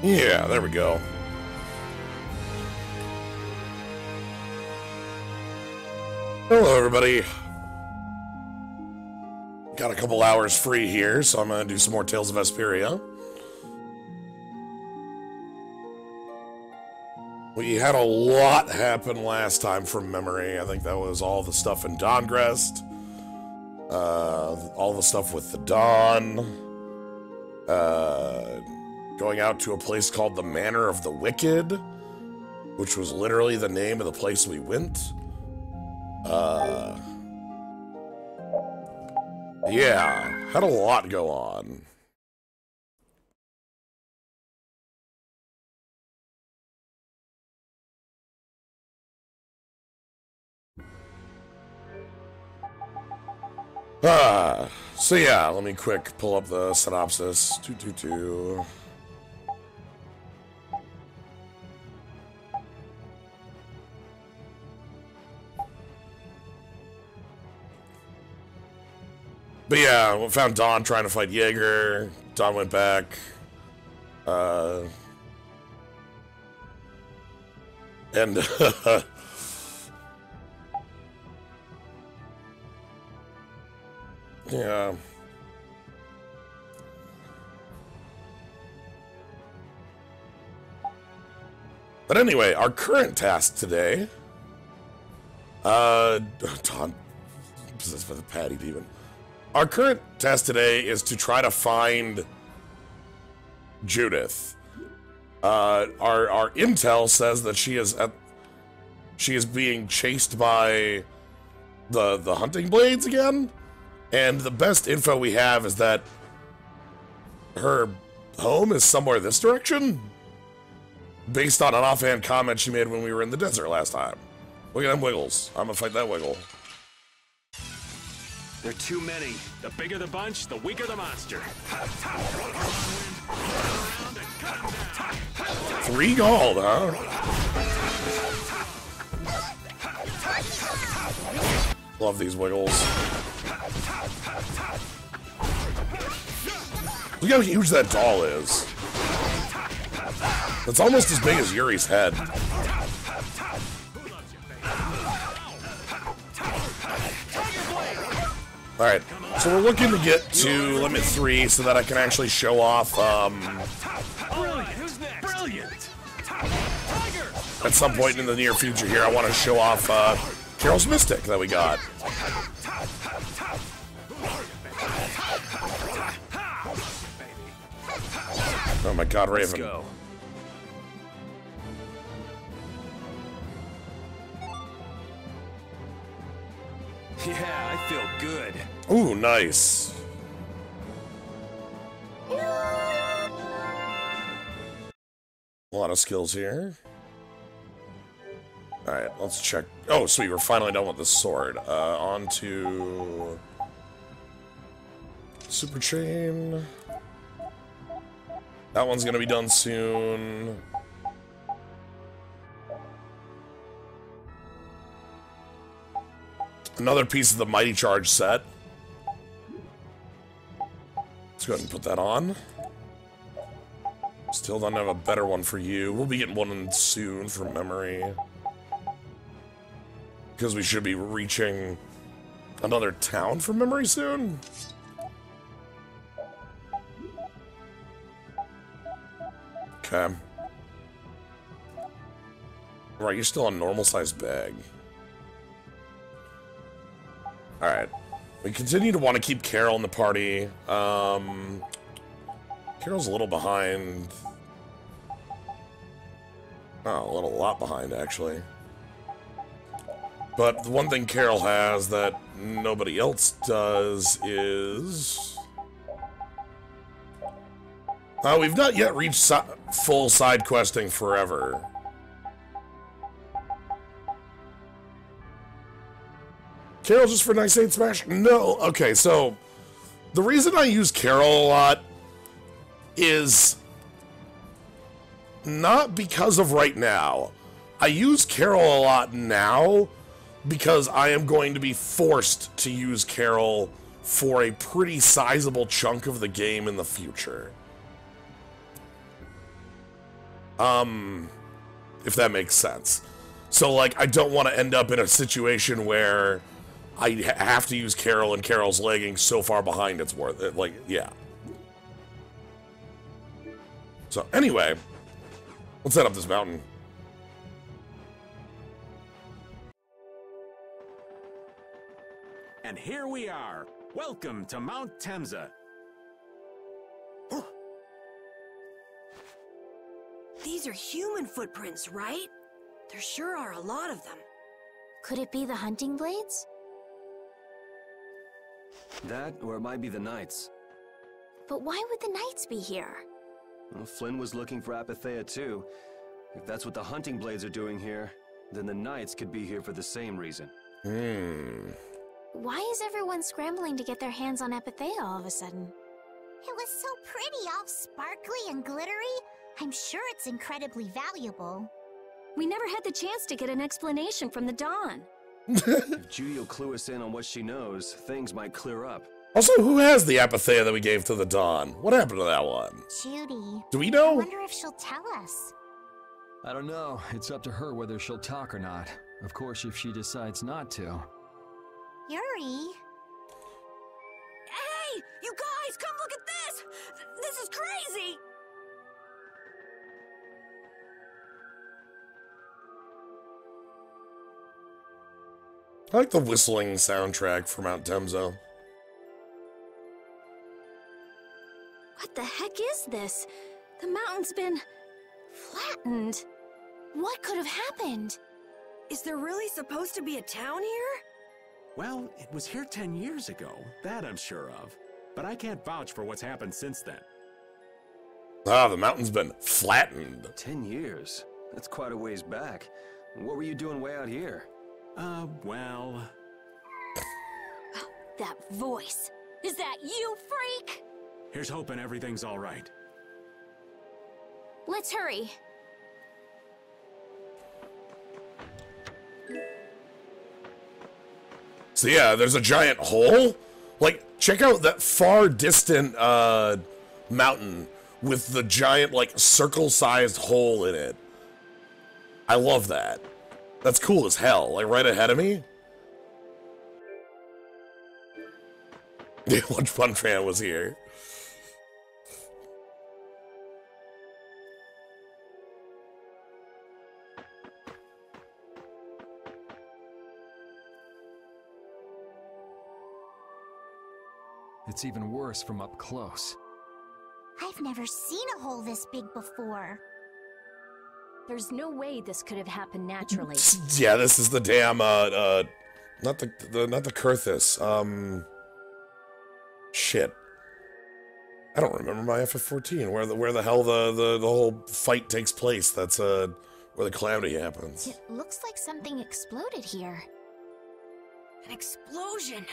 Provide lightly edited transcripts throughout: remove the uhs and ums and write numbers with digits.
Yeah, there we go. Hello, everybody. Got a couple hours free here, so I'm going to do some more Tales of Vesperia. We had a lot happen last time from memory. I think that was all the stuff in Dawngrest. All the stuff with the Dawn. Going out to a place called the Manor of the Wicked, which was literally the name of the place we went. Yeah, had a lot go on. So yeah, let me quick pull up the synopsis. 222. But yeah, we found Dawn trying to fight Jaeger. Dawn went back. And yeah. But anyway, our current task today. Dawn. This is for the Patty Demon. Our current task today is to try to find Judith. Our intel says that she is being chased by the hunting blades again, and the best info we have is that her home is somewhere this direction, based on an offhand comment she made when we were in the desert last time. Look at them wiggles. I'm gonna fight that wiggle. There are too many. The bigger the bunch, the weaker the monster. 3 gold, huh? Love these wiggles. Look how huge that doll is. It's almost as big as Yuri's head. Alright, so we're looking to get to limit 3 so that I can actually show off, Brilliant! at some point in the near future here, I want to show off, Carol's Mystic that we got. Oh my god, Raven. Let's go. Yeah, I feel good. Ooh, nice. A lot of skills here. Alright, let's check. Oh, sweet, we're finally done with the sword. On to Super Chain. That one's gonna be done soon. Another piece of the Mighty Charge set. Let's go ahead and put that on. Still don't have a better one for you. We'll be getting one in soon from memory. Because we should be reaching another town from memory soon. Okay. Right, you're still a normal-sized bag. Alright. We continue to want to keep Carol in the party. Carol's a little behind. Oh, a lot behind, actually. But the one thing Carol has that nobody else does is... we've not yet reached full side questing forever. Carol just for nice 8 smash? No. Okay, so the reason I use Carol a lot is not because of right now. I use Carol a lot now because I am going to be forced to use Carol for a pretty sizable chunk of the game in the future. If that makes sense. So, like, I don't want to end up in a situation where I have to use Carol and Carol's lagging so far behind it's worth it. Like, yeah. So, anyway, let's head up this mountain. And here we are. Welcome to Mount Temza. These are human footprints, right? There sure are a lot of them. Could it be the hunting blades? That, or it might be the Knights. But why would the Knights be here? Well, Flynn was looking for Apatheia too. If that's what the hunting blades are doing here, then the Knights could be here for the same reason. Why is everyone scrambling to get their hands on Apatheia all of a sudden? It was so pretty, all sparkly and glittery. I'm sure it's incredibly valuable. We never had the chance to get an explanation from the Dawn. If Judy will clue us in on what she knows, things might clear up. Also, who has the Apatheia that we gave to the Dawn? What happened to that one? Judy. Do we I know? wonder if she'll tell us. I don't know. It's up to her whether she'll talk or not. Of course, if she decides not to. Yuri. Hey! You guys, come look at this! This is crazy! I like the whistling soundtrack for Mount Temzo. What the heck is this? The mountain's been flattened. What could have happened? Is there really supposed to be a town here? Well, it was here 10 years ago. That I'm sure of. But I can't vouch for what's happened since then. Ah, the mountain's been flattened. 10 years? That's quite a ways back. What were you doing way out here? Well... That voice. Is that you, freak? Here's hoping everything's all right. Let's hurry. So yeah, there's a giant hole. Like, check out that far distant mountain with the giant, like, circle-sized hole in it. I love that. That's cool as hell. Like, right ahead of me. Yeah, Lunch Fun Fan was here. It's even worse from up close. I've never seen a hole this big before. There's no way this could have happened naturally. Yeah, this is the damn, not the Kurthus, shit. I don't remember my FF14, where the hell the whole fight takes place. That's, where the calamity happens. It looks like something exploded here. An explosion!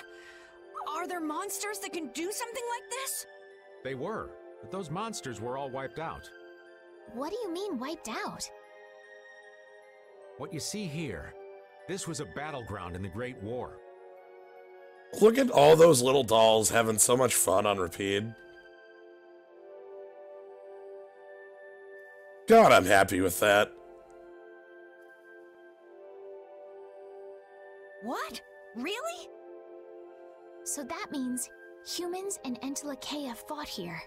Are there monsters that can do something like this? They were, but those monsters were all wiped out. What do you mean, wiped out? What you see here, this was a battleground in the Great War. Look at all those little dolls having so much fun on repeat. God, I'm happy with that. What? Really? So that means humans and Entelekea fought here.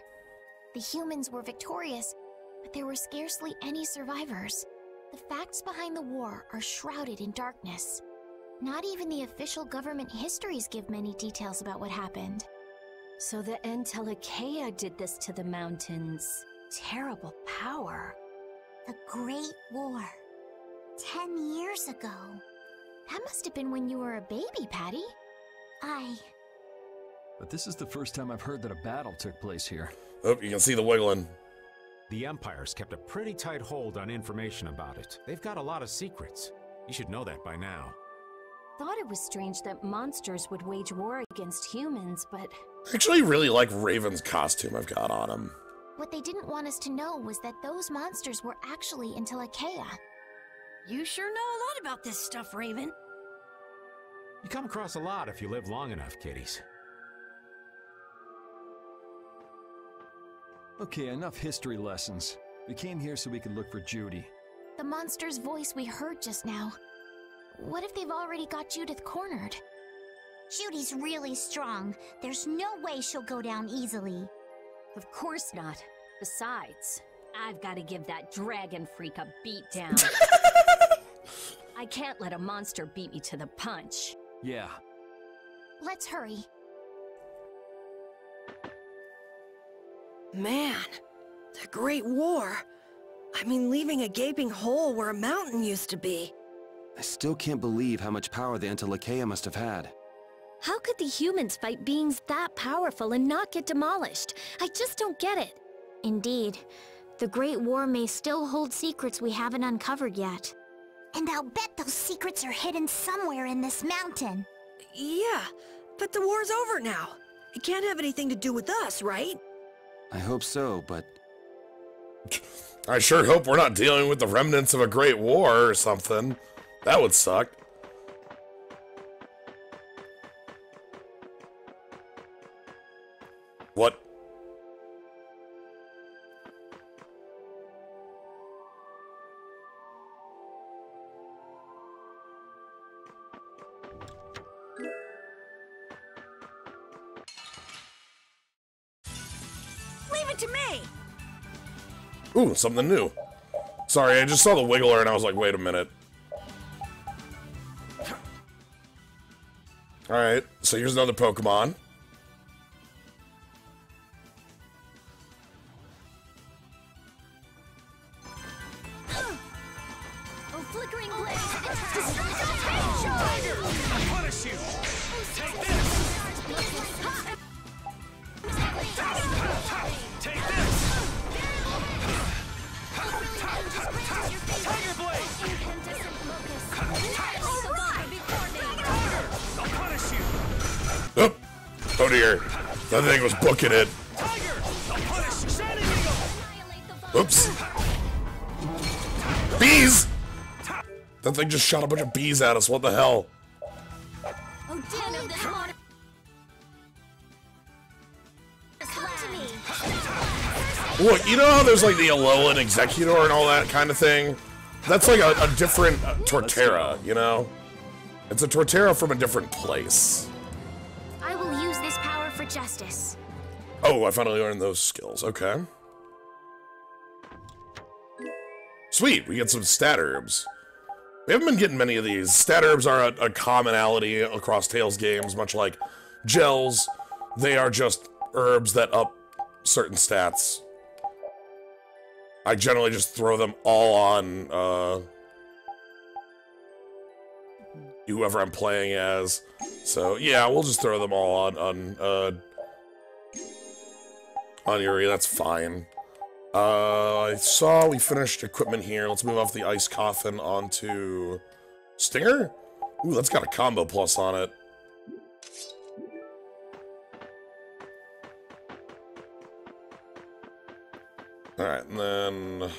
The humans were victorious, but there were scarcely any survivors. The facts behind the war are shrouded in darkness. Not even the official government histories give many details about what happened. So the Entelekea did this to the mountains. Terrible power. The Great War. 10 years ago. That must have been when you were a baby, Patty. But this is the first time I've heard that a battle took place here. Oh, you can see the wiggling. The Empire's kept a pretty tight hold on information about it. They've got a lot of secrets. You should know that by now. Thought it was strange that monsters would wage war against humans, but... I actually really like Raven's costume I've got on him. What they didn't want us to know was that those monsters were actually Entelekea. You sure know a lot about this stuff, Raven. You come across a lot if you live long enough, kiddies. Okay, enough history lessons. We came here so we could look for Judy. The monster's voice we heard just now. What if they've already got Judith cornered? Judy's really strong. There's no way she'll go down easily. Of course not. Besides, I've got to give that dragon freak a beat down. I can't let a monster beat me to the punch. Yeah. Let's hurry. Man, the Great War. I mean, leaving a gaping hole where a mountain used to be. I still can't believe how much power the Entelekea must have had. How could the humans fight beings that powerful and not get demolished? I just don't get it. Indeed. The Great War may still hold secrets we haven't uncovered yet. And I'll bet those secrets are hidden somewhere in this mountain. Yeah, but the war's over now. It can't have anything to do with us, right? I hope so, but... I sure hope we're not dealing with the remnants of a great war or something. That would suck. What? Leave it to me! Ooh, something new. Sorry, I just saw the wiggler and I was like, wait a minute. Alright, so here's another Pokemon. Oh, flickering blade! Tiger! I'll punish you! Take this! Take this! Tiger blade! I'll punish you! Oh, oh dear. That thing was booking it. Tiger! I'll punish Shining Eagle! Oops. Bees! That thing just shot a bunch of bees at us. What the hell? Oh, damn it, this water! Look, you know how there's like the Alolan Executor and all that kind of thing? That's like a different Torterra, you know? It's a Torterra from a different place. I will use this power for justice. Oh, I finally learned those skills. Okay. Sweet, we get some stat herbs. We haven't been getting many of these. Stat herbs are a commonality across Tales games, much like gels. They are just herbs that up certain stats. I generally just throw them all on whoever I'm playing as. So yeah, we'll just throw them all on Yuri. That's fine. I saw we finished equipment here. Let's move off the ice coffin onto Stinger. Ooh, that's got a combo plus on it. Alright, and then...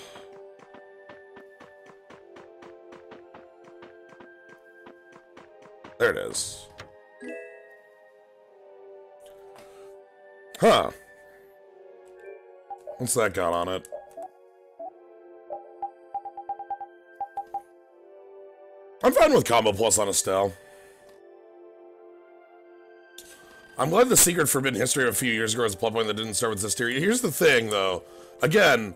there it is. Huh. What's that got on it? I'm fine with combo plus on Estelle. I'm glad the secret forbidden history of a few years ago was a plot point that didn't start with Zestiria. Here's the thing, though. Again,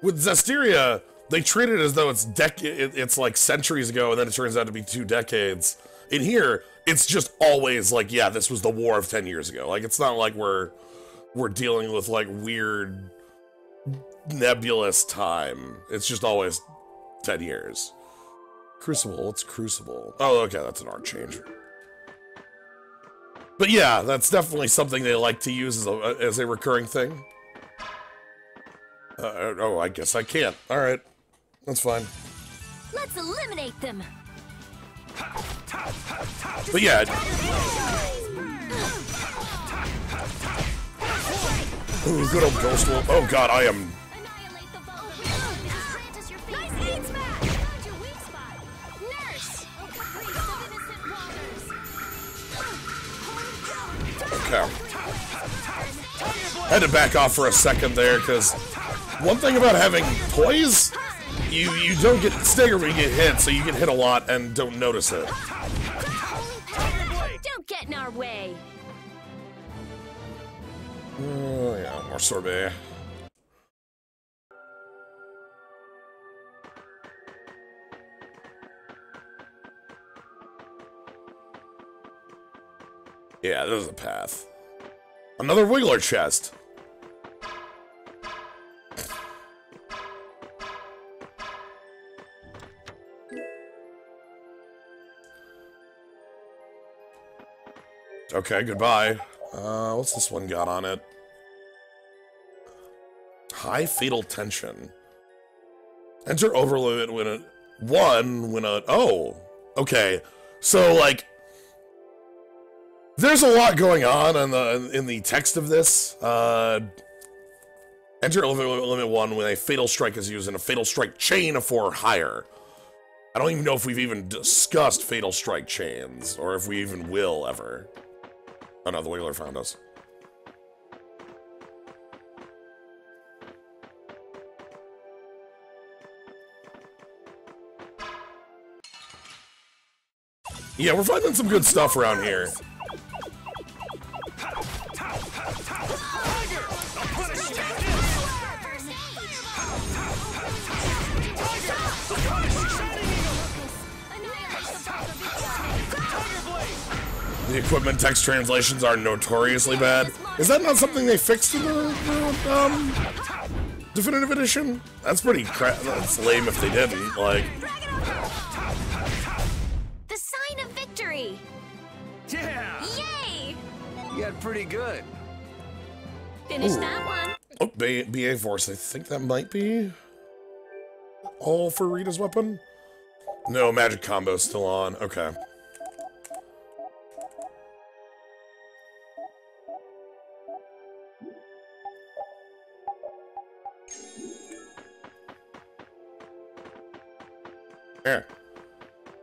with Zestiria, they treat it as though it's like centuries ago, and then it turns out to be 2 decades. In here, it's just always like, yeah, this was the war of 10 years ago. Like, it's not like we're dealing with, like, weird, nebulous time. It's just always 10 years. Crucible, what's Crucible? Oh, okay, that's an art change. But yeah, that's definitely something they like to use as a recurring thing. Oh, I guess I can't. Alright, that's fine. Let's eliminate them! But yeah. Ooh, good old Ghost Wolf. Oh god, I am... Okay. Had to back off for a second there, because One thing about having poise, you don't get staggered when you get hit, so you get hit a lot and don't notice it. Don't get in our way. Oh yeah, more sorbet. Yeah, there's a path. Another Wiggler chest. Okay, goodbye. What's this one got on it? High fatal tension. Enter overlimit when oh, okay. So like, there's a lot going on in the text of this. Enter limit 1 when a fatal strike is used in a fatal strike chain of 4 or higher. I don't even know if we've even discussed fatal strike chains, or if we even will ever. Oh no, the Wiggler found us. Yeah, we're finding some good stuff around here. The equipment text translations are notoriously bad. Is that not something they fixed in the Definitive Edition? That's pretty that's lame if they didn't, like... The sign of victory! Yeah! Yay! You got pretty good. Finish that one. Oh, BA Force, I think that might be all for Rita's weapon? No, magic combo's still on. Okay.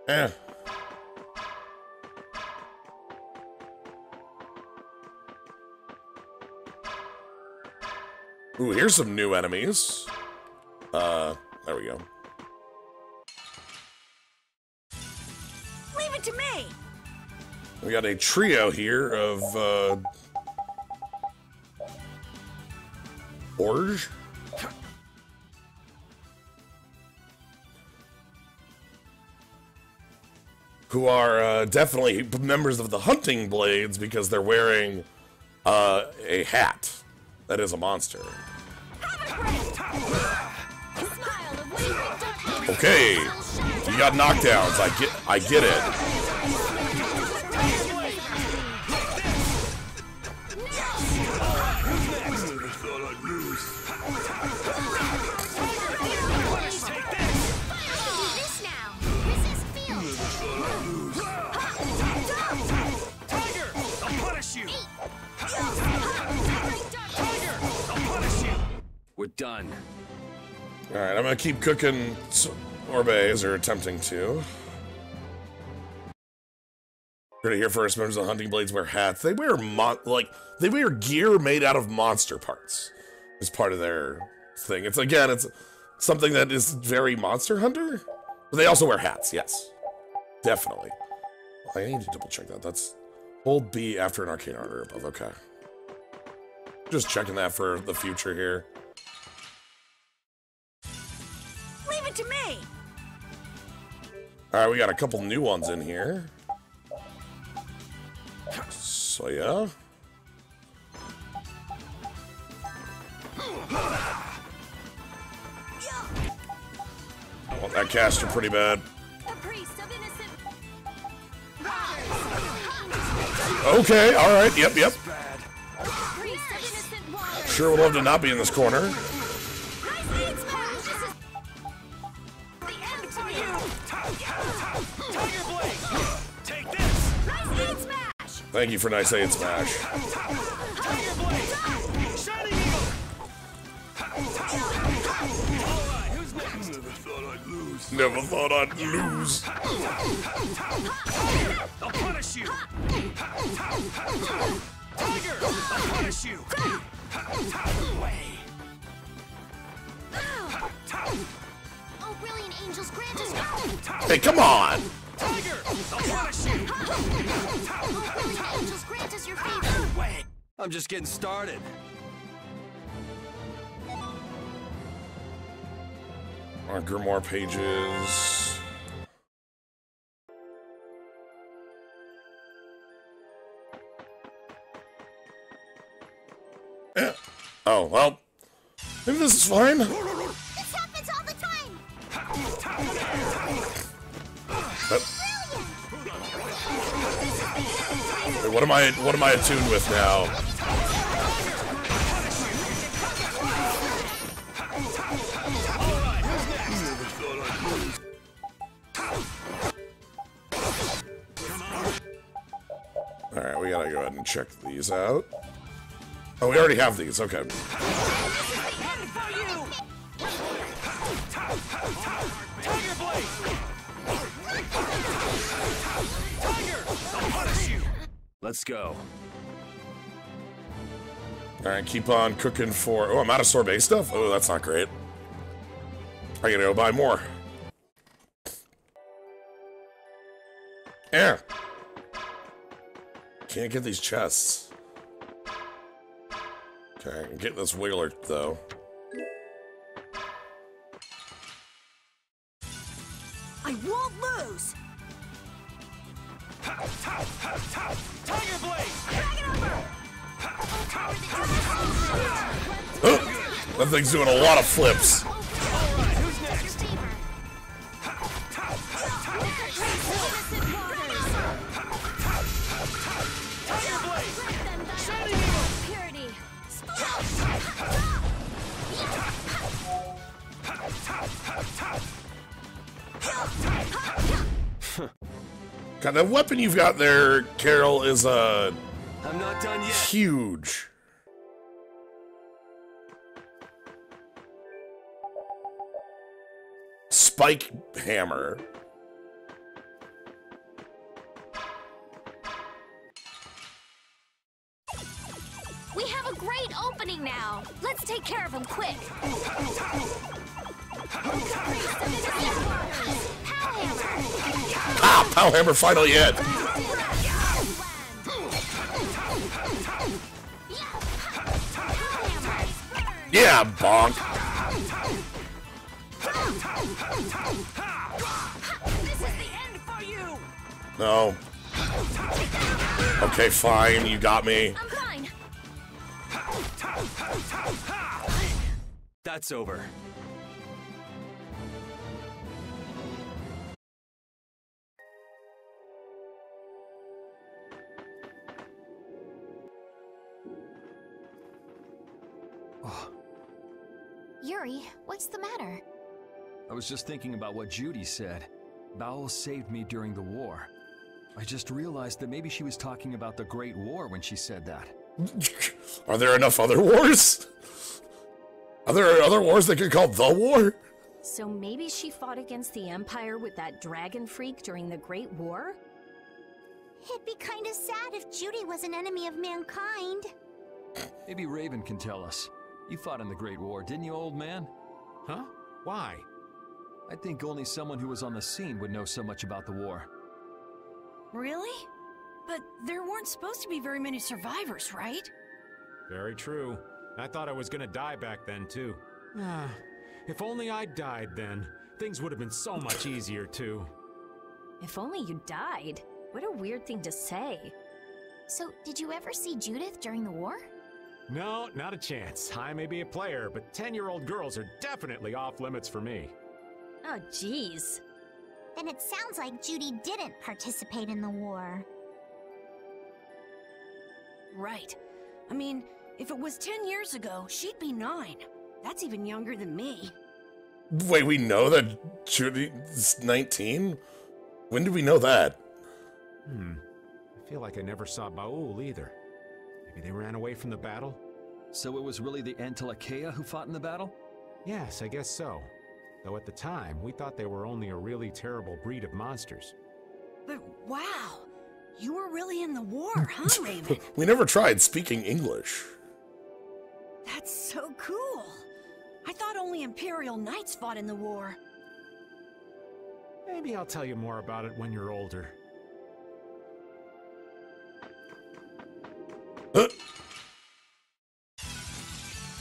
Eh. Ooh, here's some new enemies. There we go. Leave it to me. We got a trio here of, Orge? Who are, definitely members of the Hunting Blades because they're wearing, a hat that is a monster. Okay, you got knockdowns. I get it. We're done. Alright, I'm gonna keep cooking sorbets, or attempting to. Heard it here first, members of the Hunting Blades wear hats. They wear, they wear gear made out of monster parts as part of their thing. It's, again, it's something that is very Monster Hunter. But they also wear hats, yes. Definitely. I need to double check that. That's hold B after an arcane order above. Okay. Just checking that for the future here. Leave it to me. Alright, we got a couple new ones in here. So, yeah. Well, that caster pretty bad. Okay, alright, yep. Sure would love to not be in this corner. Thank you for nice aid smash. Never thought I'd lose. I'll punish you. Tiger, I'll punish you. Oh, brilliant angels, grant us. Hey, come on! Tiger! I'll punish you! Oh, brilliant angels, grant us your favor. Wait! I'm just getting started. Our grimoire pages. Eh. Oh, well. Maybe this is fine. This happens all the time! Wait, what am I attuned with now? Alright, we gotta go ahead and check these out. Oh, we already have these, okay. Tiger Blade! Tiger! I'll punish you! Let's go. Alright, keep on cooking for... Oh, I'm out of sorbet stuff? Oh, that's not great. I gotta go buy more. Yeah. Can't get these chests. Okay, I can get this wiggler, though. I won't lose! Tiger Blade! Drag it over! Oh, that thing's doing a lot of flips. Alright, who's next? Tiger Blade! Shining Eagle! Purity. God, that weapon you've got there, Carol, is I'm not done yet. huge. Spike hammer. We have a great opening now. Let's take care of him quick. Ah, pow hammer finally hit. Yeah, bonk. This is the end for you! No. Okay, fine. You got me. I'm fine. That's over. Yuri, what's the matter? I was just thinking about what Judy said. Bowel saved me during the war. I just realized that maybe she was talking about the Great War when she said that. Are there enough other wars? Are there other wars that get called the war? So maybe she fought against the Empire with that dragon freak during the Great War? It'd be kinda sad if Judy was an enemy of mankind. Maybe Raven can tell us. You fought in the Great War, didn't you, old man? Huh? Why? I think only someone who was on the scene would know so much about the war. Really? But there weren't supposed to be very many survivors, right? Very true. I thought I was gonna die back then, too. Ah, if only I'd died then. Things would have been so much easier, too. If only you died. What a weird thing to say. So, did you ever see Judith during the war? No, not a chance. I may be a player, but 10-year-old girls are definitely off limits for me. Oh, jeez. Then it sounds like Judy didn't participate in the war. Right. I mean, if it was 10 years ago, she'd be 9. That's even younger than me. Wait, we know that Judy's 19? When did we know that? I feel like I never saw Baul either. Maybe they ran away from the battle? So it was really the Entelakea who fought in the battle? Yes, I guess so. Though at the time, we thought they were only a really terrible breed of monsters. But wow, you were really in the war, huh, Raven? We never tried speaking English. That's so cool. I thought only Imperial Knights fought in the war. Maybe I'll tell you more about it when you're older.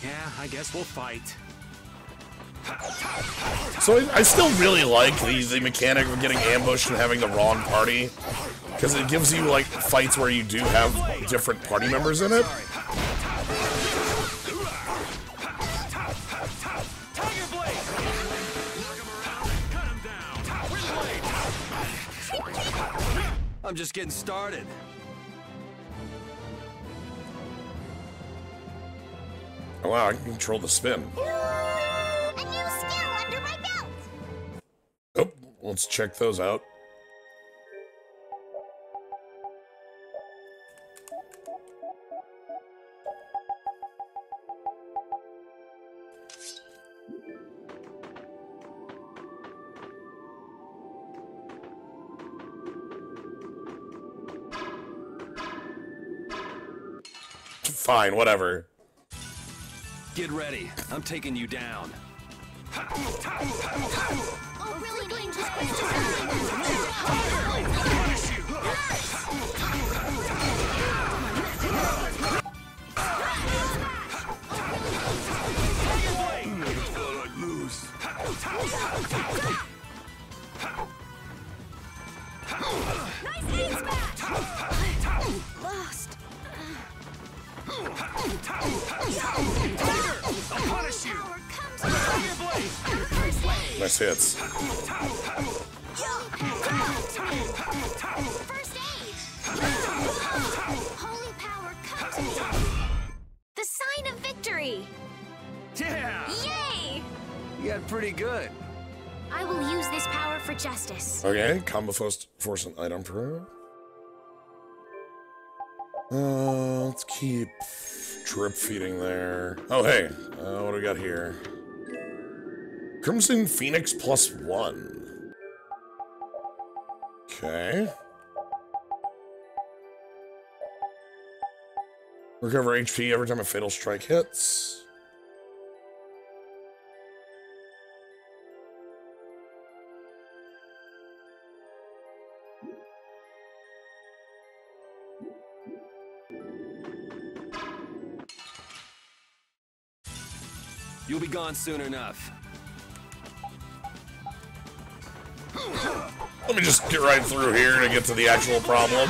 Yeah, I guess we'll fight. So I still really like the mechanic of getting ambushed and having the wrong party, because it gives you like fights where you do have different party members in it. I'm just getting started. Oh wow, I can control the spin. A new skill under my belt. Oh, let's check those out. Fine, whatever. Get ready. I'm taking you down. Oh, really dangerous. Nice ace match! Lost. I'll punish you! Nice hits. First aid. Holy power, come to me. The sign of victory. Yeah! Yay! You got pretty good. I will use this power for justice. Okay, combo force an item per. Let's keep drip feeding there. Oh hey, what do we got here? Crimson Phoenix +1. Okay. Recover HP every time a fatal strike hits. You'll be gone soon enough. Let me just get right through here to get to the actual problem.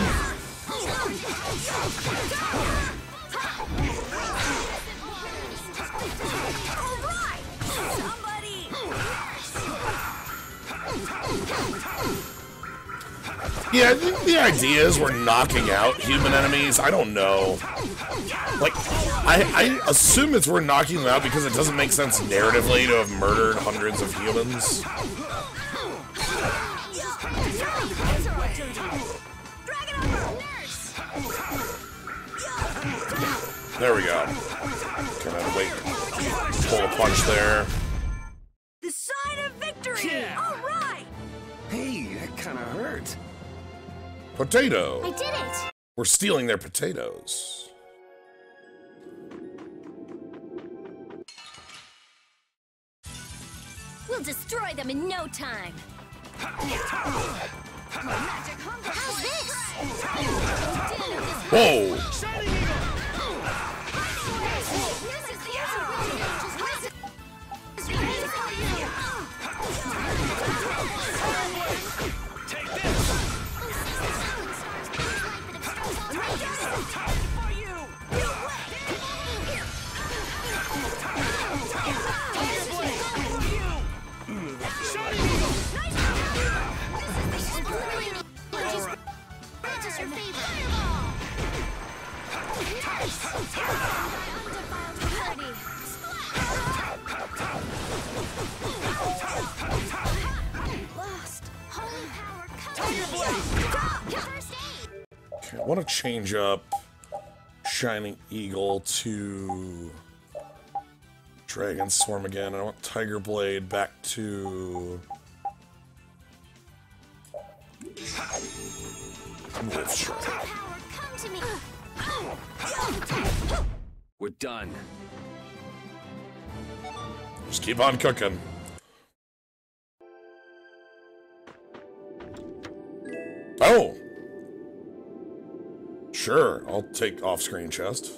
Yeah, I think the idea is we're knocking out human enemies. I don't know. Like, I assume it's we're knocking them out because it doesn't make sense narratively to have murdered hundreds of humans. There we go. Can I wait? Pull a punch there. The sign of victory! Yeah. All right! Hey, that kind of hurt. Potato. I did it. We're stealing their potatoes. We'll destroy them in no time. How's this? Whoa! Take this! For you! Okay, I want to change up Shining Eagle to Dragon Swarm again. I want Tiger Blade back to Wolf Strike. We're done. Just keep on cooking. Oh! Sure, I'll take off-screen chest.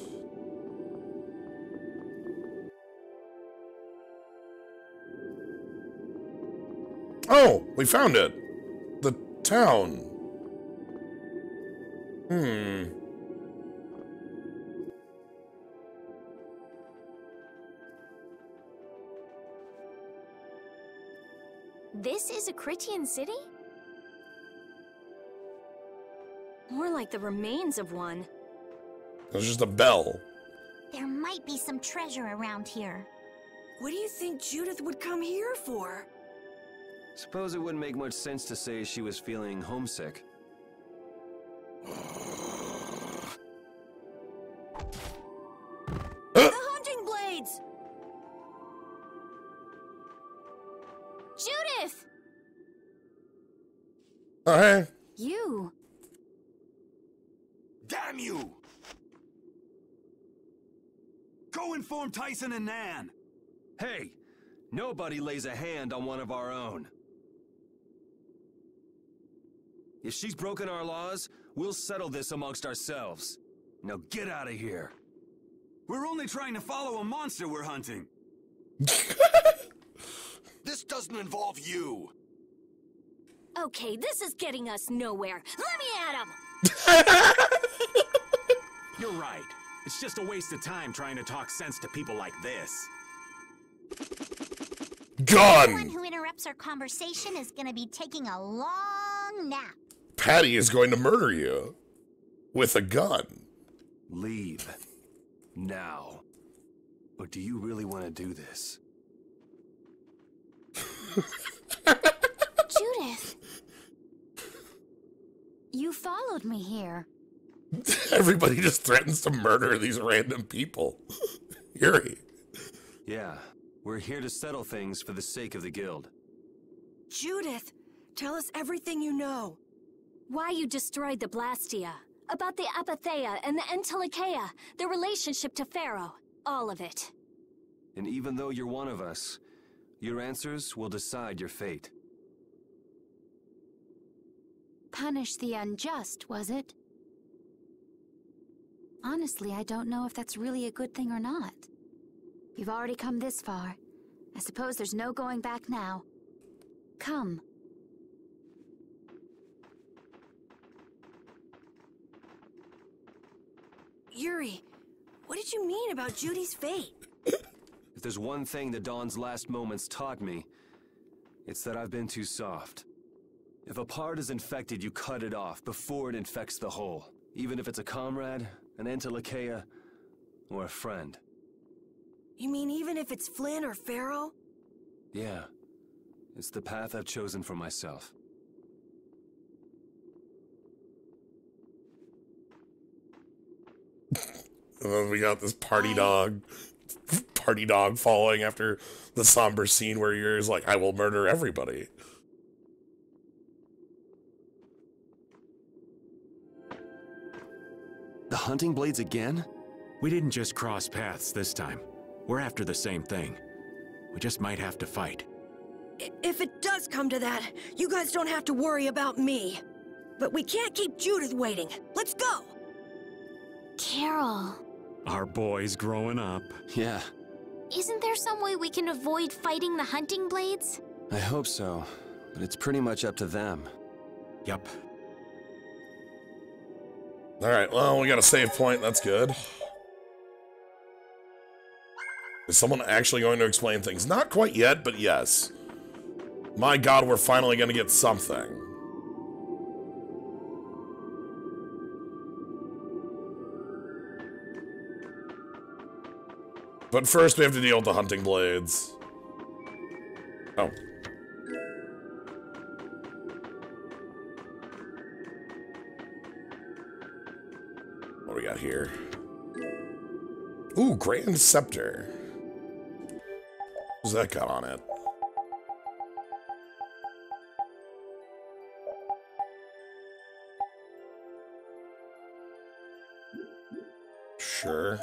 Oh! We found it! The town. This is a Critian city? More like the remains of one. There's just a bell. There might be some treasure around here. What do you think Judith would come here for? Suppose it wouldn't make much sense to say she was feeling homesick. The hunting blades! Judith! Oh, hey. You. Damn you! Go inform Tyson and Nan. Hey! Nobody lays a hand on one of our own. If she's broken our laws, we'll settle this amongst ourselves. Now get out of here. We're only trying to follow a monster we're hunting. This doesn't involve you. Okay, this is getting us nowhere. Let me at him! You're right. It's just a waste of time trying to talk sense to people like this. Gun! Anyone who interrupts our conversation is gonna be taking a long nap. Patty is going to murder you. With a gun. Leave. Now. Or do you really want to do this? Judith. You followed me here. Everybody just threatens to murder these random people. Yuri. Yeah. We're here to settle things for the sake of the guild. Judith, tell us everything you know. Why you destroyed the Blastia, about the Apatheia and the Entelikeia, their relationship to Pharaoh, all of it. And even though you're one of us, your answers will decide your fate. Punish the unjust, was it? Honestly, I don't know if that's really a good thing or not. You've already come this far. I suppose there's no going back now. Come. Yuri, what did you mean about Judy's fate? If there's one thing the Dawn's last moments taught me, it's that I've been too soft. If a part is infected, you cut it off before it infects the whole. Even if it's a comrade, an Entelikeia, or a friend. You mean even if it's Flynn or Pharaoh? Yeah. It's the path I've chosen for myself. And then we got this party dog following after the somber scene where Yuri's like, I will murder everybody. The hunting blades again? We didn't just cross paths this time. We're after the same thing. We just might have to fight. If it does come to that, you guys don't have to worry about me. But we can't keep Judith waiting. Let's go! Carol. Our boy's growing up. Yeah, Isn't there some way we can avoid fighting the hunting blades? I hope so. But it's pretty much up to them. Yup. Alright, well, we got a save point. That's good. Is someone actually going to explain things? Not quite yet, but yes. My god, we're finally going to get something. But first, we have to deal with the hunting blades. Oh. What do we got here? Ooh, Grand Scepter. What's that got on it? Sure.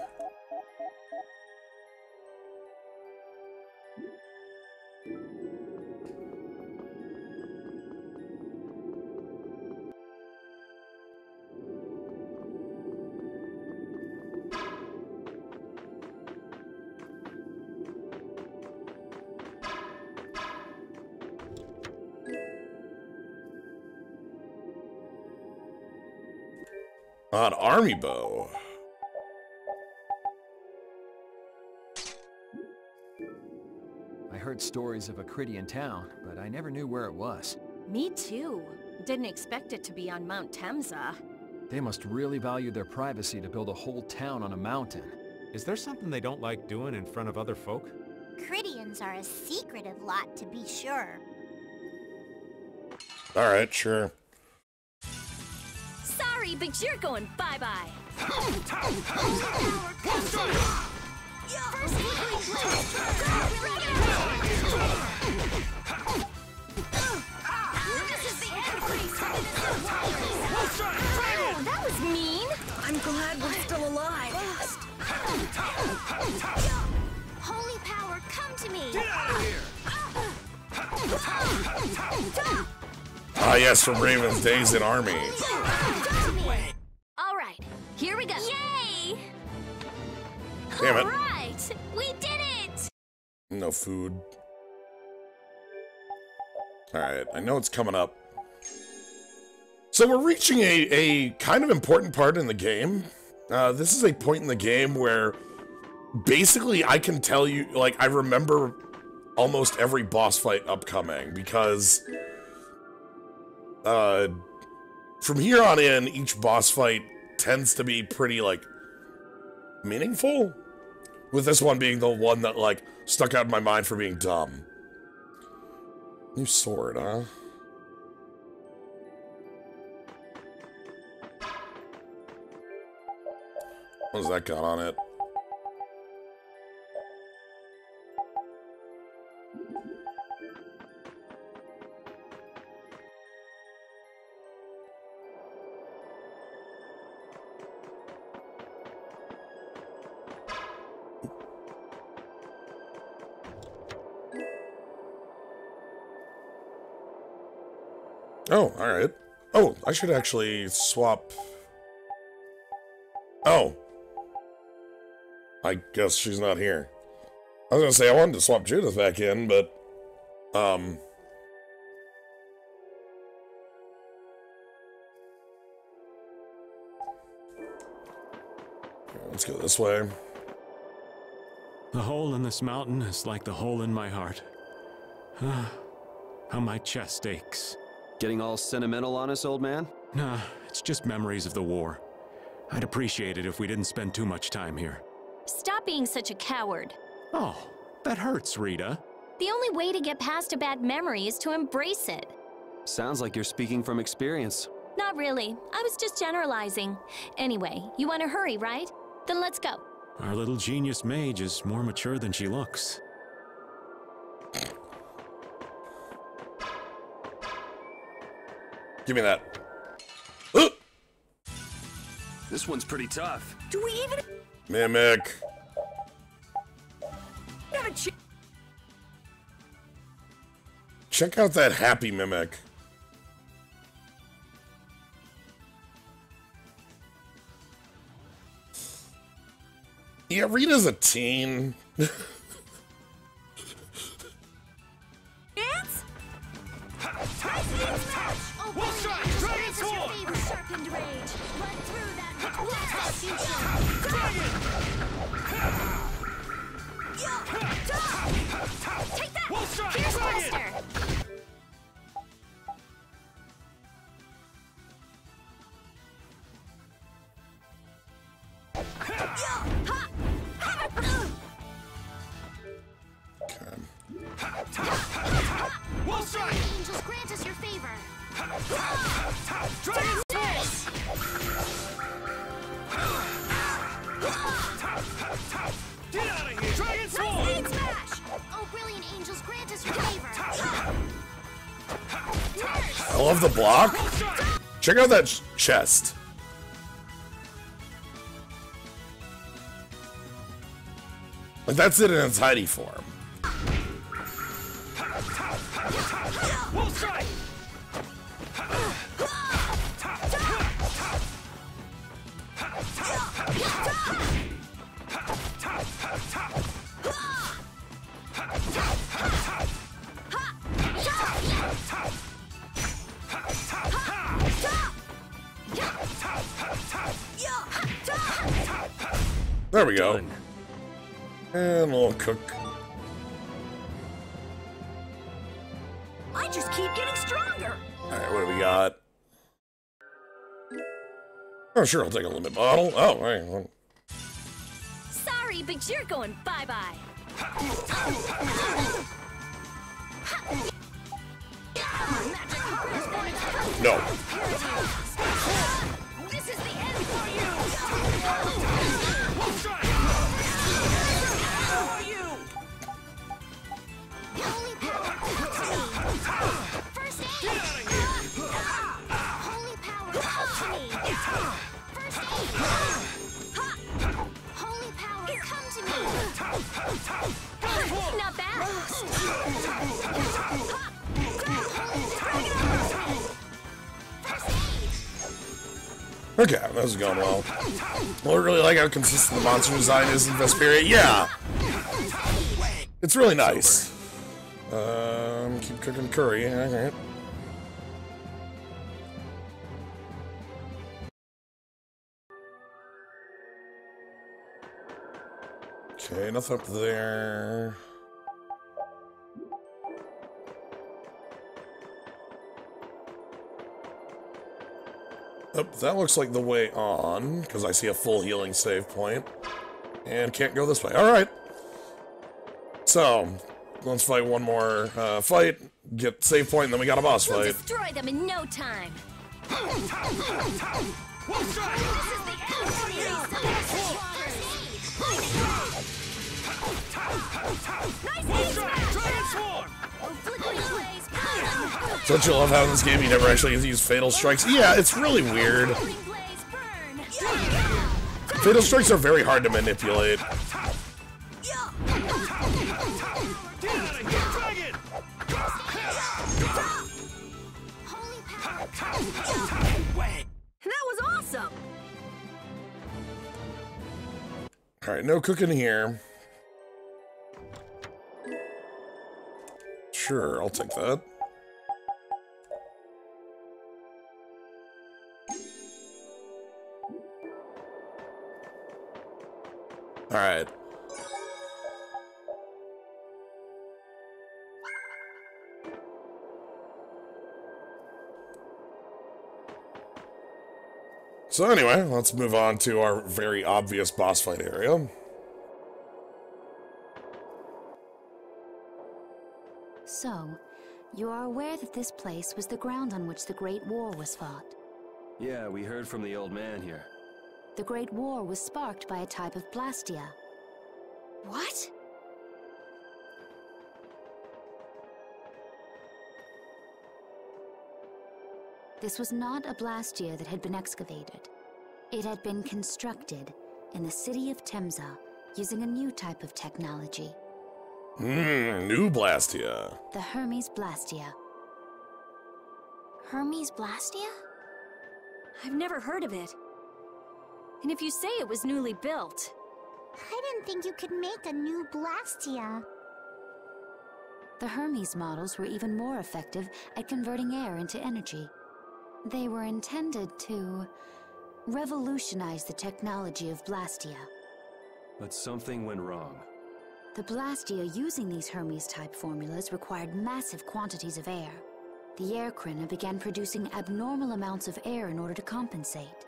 An army bow. I heard stories of a Cridian town, but I never knew where it was. Me too. Didn't expect it to be on Mount Temza. They must really value their privacy to build a whole town on a mountain. Is there something they don't like doing in front of other folk? Cridians are a secretive lot, to be sure. Alright, sure. Sorry, but you're going bye-bye. That was mean. I'm glad we're still alive. Holy power, come to me! Get out of here! Ah, yes, from Raven's days in army. All right, here we go. Yay! Damn it. All right, we did it! No food. Alright, I know it's coming up. So we're reaching a kind of important part in the game. This is a point in the game where basically I can tell you, like, I remember almost every boss fight upcoming because from here on in, each boss fight tends to be pretty, like, meaningful. With this one being the one that, like, stuck out in my mind for being dumb. New sword, huh? What's that got on it? Oh, alright. Oh, I should actually swap... Oh. I guess she's not here. I was gonna say I wanted to swap Judith back in, but... Let's go this way. The hole in this mountain is like the hole in my heart. How my chest aches. Getting all sentimental on us, old man? Nah, it's just memories of the war. I'd appreciate it if we didn't spend too much time here. Stop being such a coward. Oh, that hurts, Rita. The only way to get past a bad memory is to embrace it. Sounds like you're speaking from experience. Not really. I was just generalizing. Anyway, you want to hurry, right? Then let's go. Our little genius mage is more mature than she looks. Give me that. This one's pretty tough. Do we even Mimic. have a chance? Check out that happy Mimic. Yeah, Rita's a teen. Dance? We'll strike! Dragon sword! Sharpened rage. Run through that with Take that! We'll strike! Here's Dragon! Buster! We'll strike! Angels, grant us your favor. Dragon sword! Get out of here! Dragon sword! Smash! Oh, brilliant angels, grant us your favor. I love the block. Check out that chest. Like, that's it in its tidy form. We'll strike! There we go. Done. And we'll cook. I just keep getting stronger. Alright, what do we got? Oh, sure, I'll take a limit bottle. Oh, right. Well. Sorry, but you're going bye-bye. No. This is the end for you. Holy power, first aid! Holy power, come to me! First aid! Holy power, come to me! Not bad. Okay, that was going well. Well, I really like how consistent the monster design is in Vesperia. Yeah! It's really nice. Keep cooking curry. Alright. Okay, nothing up there. Oh, that looks like the way on, because I see a full healing save point. And can't go this way. Alright. So, let's fight one more fight, get save point, and then we got a boss We'll fight. destroy them in no time. This is the end for you. Nice aim smash. Flickering blaze. Don't you love how in this game you never actually use fatal strikes? Yeah, it's really weird. Flickering blaze burn. Fatal strikes are very hard to manipulate. That was awesome. Alright, no cooking here. Sure, I'll take that. Alright. So anyway, let's move on to our very obvious boss fight area. So, you are aware that this place was the ground on which the Great War was fought. Yeah, we heard from the old man here. The Great War was sparked by a type of Blastia. What? This was not a Blastia that had been excavated. It had been constructed in the city of Temza using a new type of technology. New Blastia. The Hermes Blastia. Hermes Blastia? I've never heard of it. And if you say it was newly built, I didn't think you could make a new Blastia. The Hermes models were even more effective at converting air into energy. They were intended to revolutionize the technology of Blastia. But something went wrong. The Blastia using these Hermes-type formulas required massive quantities of air. The air Krina began producing abnormal amounts of air in order to compensate.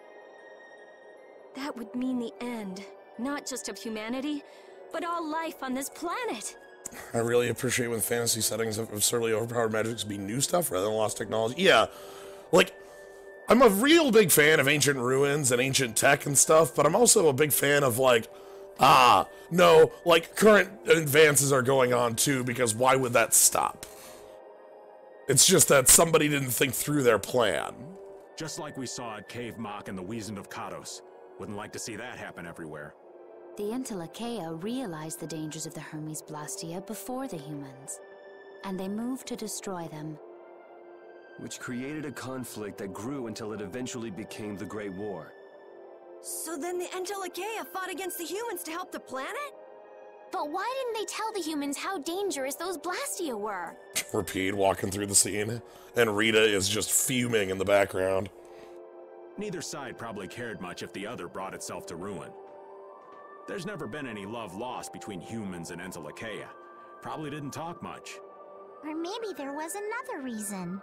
that would mean the end, not just of humanity, but all life on this planet. I really appreciate when fantasy settings of absurdly overpowered magics be new stuff rather than lost technology. Yeah, like, I'm a real big fan of ancient ruins and ancient tech and stuff, but I'm also a big fan of, like, no, like, current advances are going on too, because why would that stop? It's just that somebody didn't think through their plan. Just like we saw at Cave Mach and the Wizened of Kados. Wouldn't like to see that happen everywhere. The Intellicaea realized the dangers of the Hermes Blastia before the humans, and they moved to destroy them. Which created a conflict that grew until it eventually became the Great War. So then the Intellicaea fought against the humans to help the planet? But why didn't they tell the humans how dangerous those Blastia were? Repeat, walking through the scene, and Rita is just fuming in the background. Neither side probably cared much if the other brought itself to ruin. There's never been any love lost between humans and Entelekea. Probably didn't talk much. Or maybe there was another reason.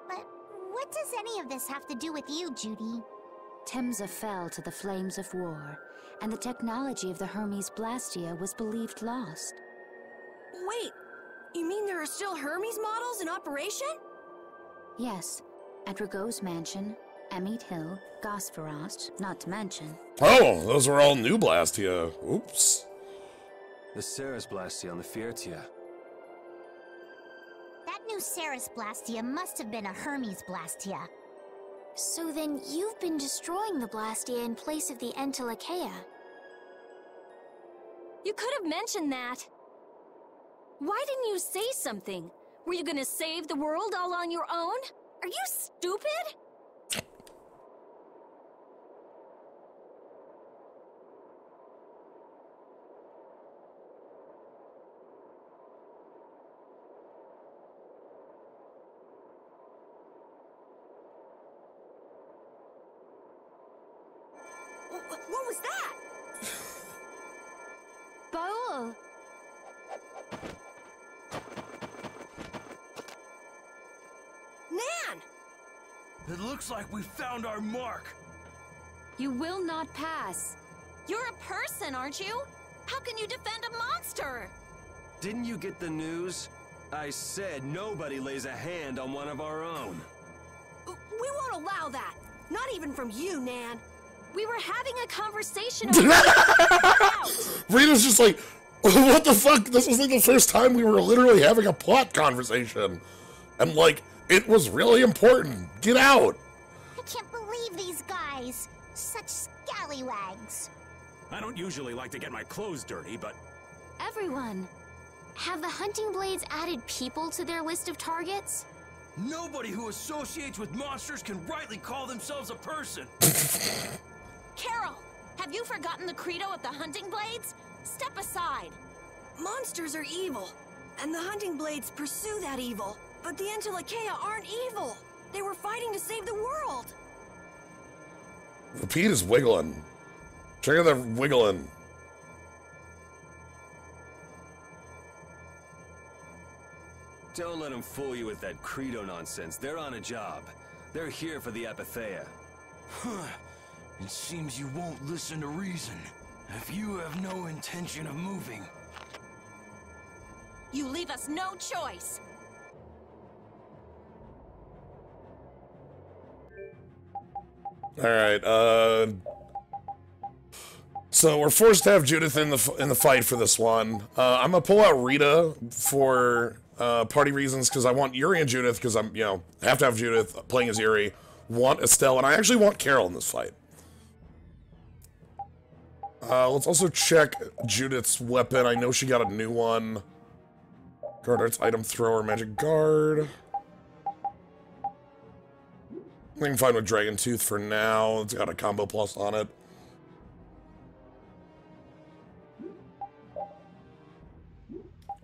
But what does any of this have to do with you, Judy? Temza fell to the flames of war, and the technology of the Hermes Blastia was believed lost. Wait, you mean there are still Hermes models in operation? Yes, at Rago's mansion, Emmett Hill, Gosferost, not to mention. Oh, those were all new Blastia. Oops. The Ceres Blastia on the Fiertia. That new Ceres Blastia must have been a Hermes Blastia. So then you've been destroying the Blastia in place of the Entelekea. You could have mentioned that. Why didn't you say something? Were you gonna save the world all on your own? Are you stupid? What was that? Baul! Nan! It looks like we found our mark. You will not pass. You're a person, aren't you? How can you defend a monster? Didn't you get the news? I said nobody lays a hand on one of our own. We won't allow that. Not even from you, Nan. We were having a conversation Rita's just like, what the fuck? This was like the first time we were literally having a plot conversation. And like, it was really important. Get out. I can't believe these guys. Such scallywags. I don't usually like to get my clothes dirty, but... Everyone, have the hunting blades added people to their list of targets? Nobody who associates with monsters can rightly call themselves a person. Carol, have you forgotten the credo of the hunting blades? Step aside. Monsters are evil, and the hunting blades pursue that evil. But the Entelekea aren't evil. They were fighting to save the world. Repeat is wiggling. Check out that wiggling. Don't let them fool you with that credo nonsense. They're on a job. They're here for the Epithea. It seems you won't listen to reason. If you have no intention of moving... You leave us no choice. Alright, so we're forced to have Judith in the fight for this one. I'm gonna pull out Rita for party reasons, because I want Yuri and Judith, because I'm, you know, have to have Judith playing as Yuri, want Estelle, and I actually want Carol in this fight. Let's also check Judith's weapon. I know she got a new one. Guard Arts, Item Thrower, Magic Guard. I can find with Dragon Tooth for now. It's got a combo plus on it.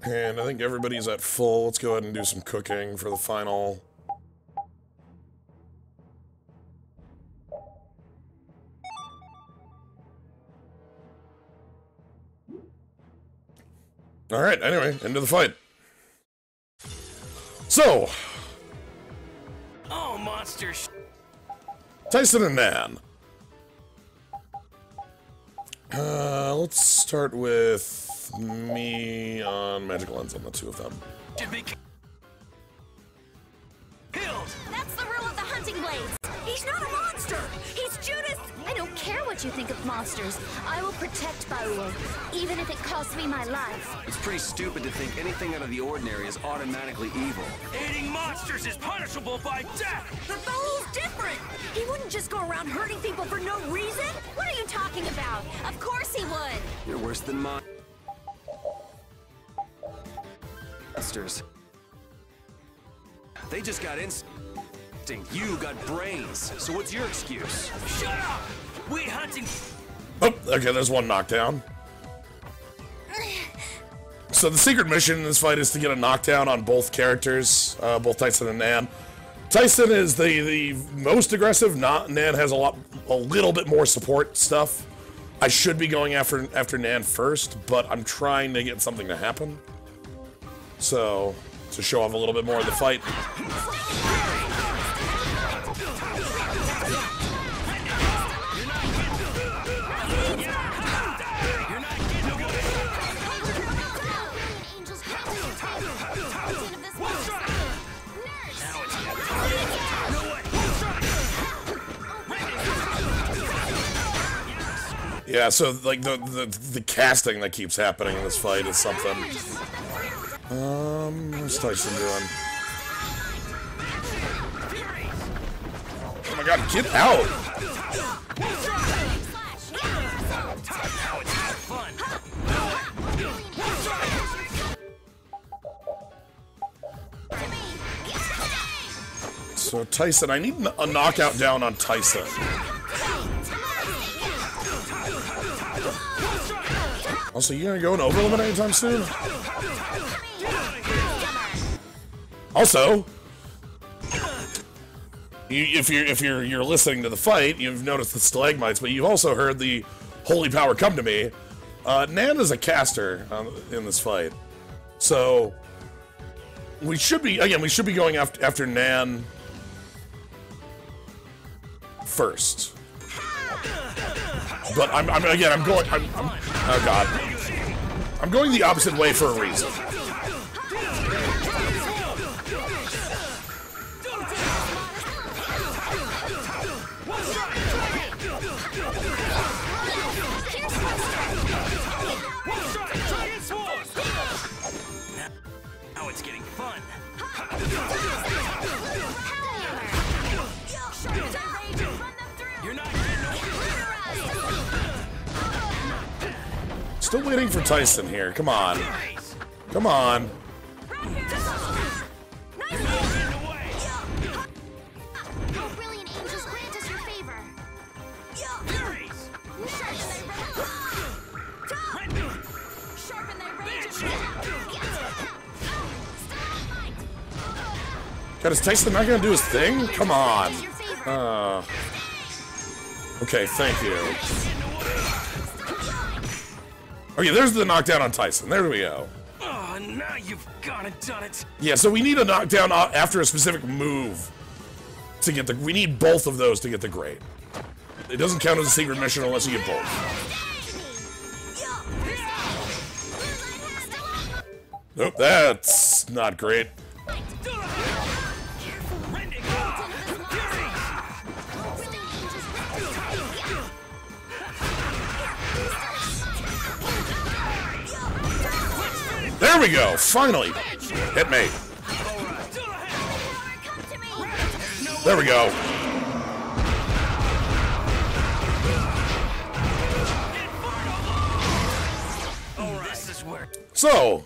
And I think everybody's at full. Let's go ahead and do some cooking for the final. Alright, anyway, into the fight. So, Oh, monsters! Tyson and Nan. Let's start with me on Magic Lens on the two of them. Should be killed! That's the rule of the hunting blades. He's not a monster! He's Judith! I don't care what you think of monsters. I will protect Baul, even if it costs me my life. It's pretty stupid to think anything out of the ordinary is automatically evil. Aiding monsters is punishable by death! But Baul's different! He wouldn't just go around hurting people for no reason! What are you talking about? Of course he would. You're worse than monsters. They just got instinct. You got brains. So what's your excuse? Shut up! We hunting... Oh, okay, there's one knockdown. So the secret mission in this fight is to get a knockdown on both characters, both Tyson and Nan. Tyson is the most aggressive. Nan has a little bit more support stuff. I should be going after Nan first, but I'm trying to get something to happen. So, to show off a little bit more of the fight. Yeah, so like the casting that keeps happening in this fight is something. What's Tyson doing? Oh my god, get out! So Tyson, I need a knockout down on Tyson. Also, you gonna go and overlimit anytime soon? Also, if you're listening to the fight, you've noticed the stalagmites, but you've also heard the holy power come to me. Nan is a caster in this fight, so we should be going after Nan first. But I'm oh god. I'm going the opposite way for a reason. Now it's getting fun. You're not Still waiting for Tyson here. Come on. Come on. God, is Tyson not gonna do his thing? Come on. Okay, thank you. Okay, there's the knockdown on Tyson. There we go. Oh, now you've gone and done it. Yeah, so we need a knockdown after a specific move to get the. We need both of those to get the grade. It doesn't count as a secret mission unless you get both. Nope, that's not great. There we go! Finally! Hit me! There we go! So,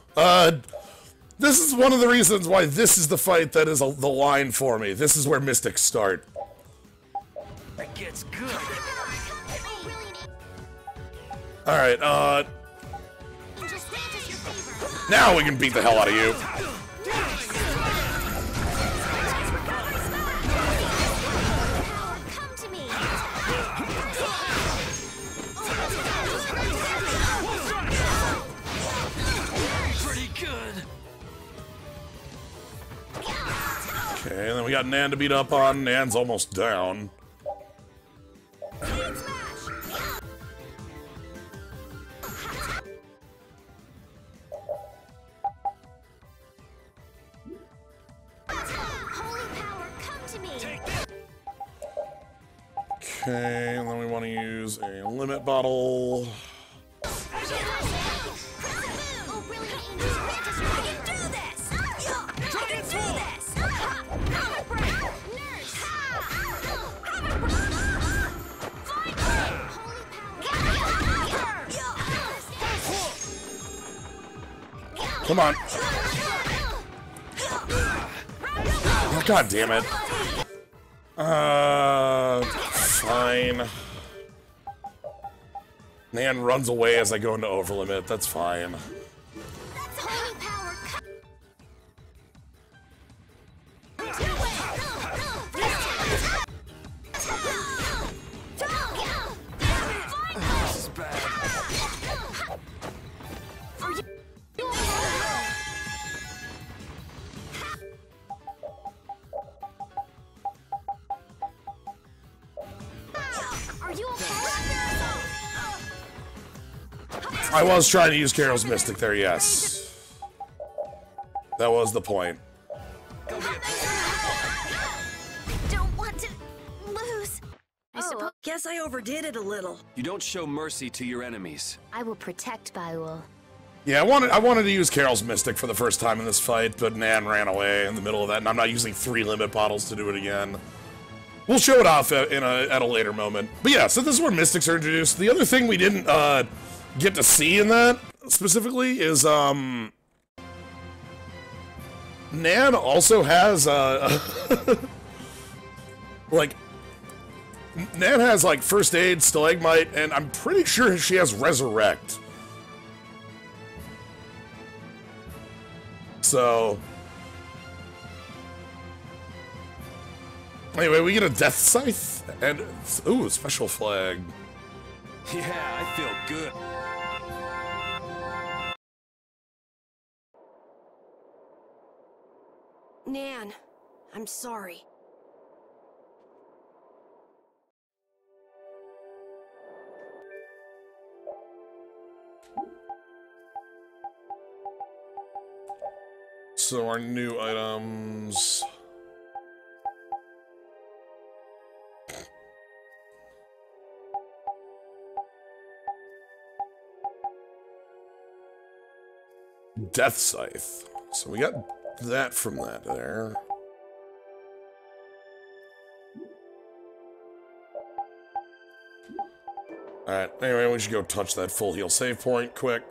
this is one of the reasons why this is the fight that is the line for me. This is where mystics start. It gets good. Alright, now we can beat the hell out of you. Pretty good. Okay, and then we got Nan to beat up on. Nan's almost down. Okay, and then we want to use a limit bottle. Come on. Oh, God damn it. Fine. Nan runs away as I go into overlimit. That's fine. This is bad. I was trying to use Carol's Mystic there, yes. That was the point. Don't want to lose. I suppose. Guess I overdid it a little. You don't show mercy to your enemies. I will protect Baul. Yeah, I wanted to use Carol's Mystic for the first time in this fight, but Nan ran away in the middle of that, and I'm not using 3 limit bottles to do it again. We'll show it off at a later moment. But yeah, so this is where Mystics are introduced. The other thing we didn't get to see in that, specifically, is, Nan also has, like, Nan has, like, First Aid, Stalagmite, and I'm pretty sure she has Resurrect. So, anyway, we get a Death Scythe, and, ooh, a Special Flag. Yeah, I feel good. Nan, I'm sorry. So our new items... Death Scythe. So we got that from that there. Alright, anyway, we should go touch that full heal save point quick.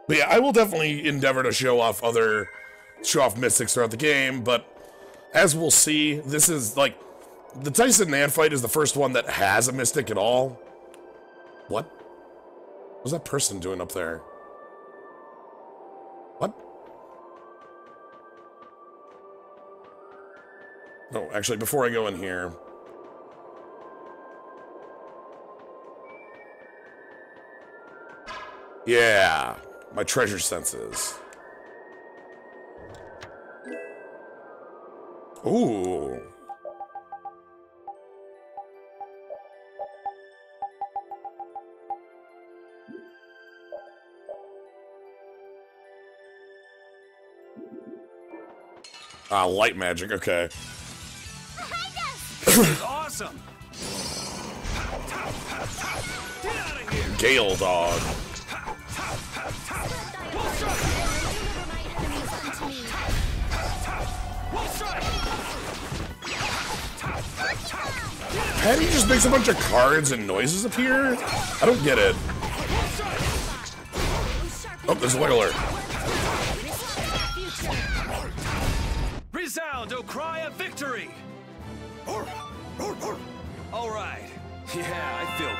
But yeah, I will definitely endeavor to show off Mystics throughout the game, but as we'll see, this is, like, the Tyson Nan fight is the first one that has a Mystic at all. What? What's that person doing up there? What? Oh, actually, before I go in here... Yeah, my treasure senses. Ooh. Ah, light magic, okay. This is awesome! Gale Dog. How do you just makes a bunch of cards and noises appear? I don't get it. Oh, there's a Wiggler. Resound, O cry of victory! All right. Yeah, I feel...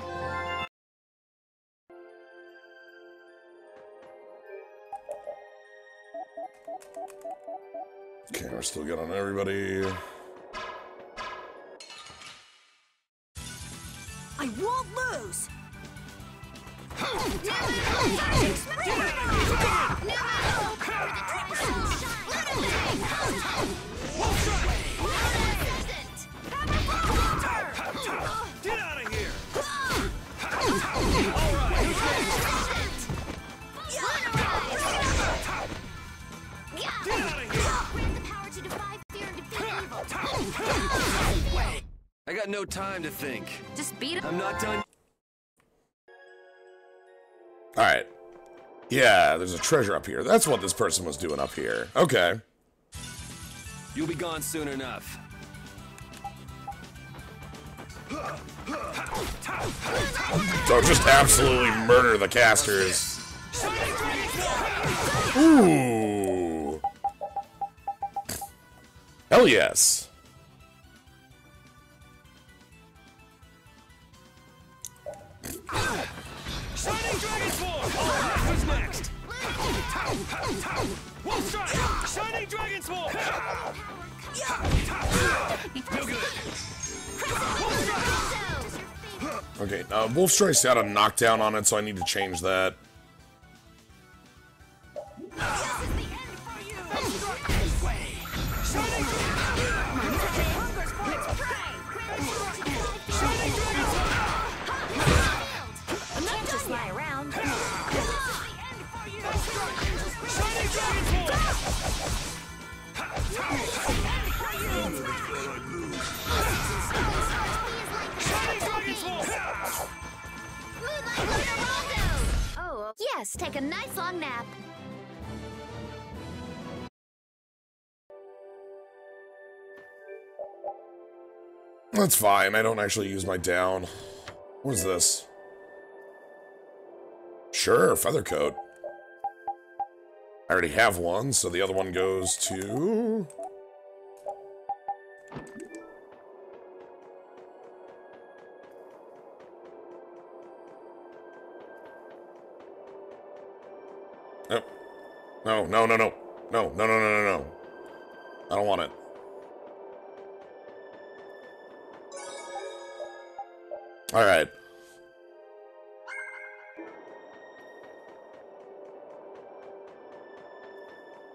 Okay, we're still good on everybody. I won't lose! Get out of here! I got no time to think. Just beat him. I'm not done. Alright. Yeah, there's a treasure up here. That's what this person was doing up here. Okay. You'll be gone soon enough. Don't just absolutely murder the casters. Ooh. Hell yes. Shining Dragon Sword! Who's next? Wolf Strike! Shining Dragon Sword! No good. Okay, Wolf Strike's got a knockdown on it, so I need to change that. just take a nice long nap. That's fine. I don't actually use my down. What is this? Sure, feather coat. I already have one, so the other one goes to... No. No. I don't want it. Alright.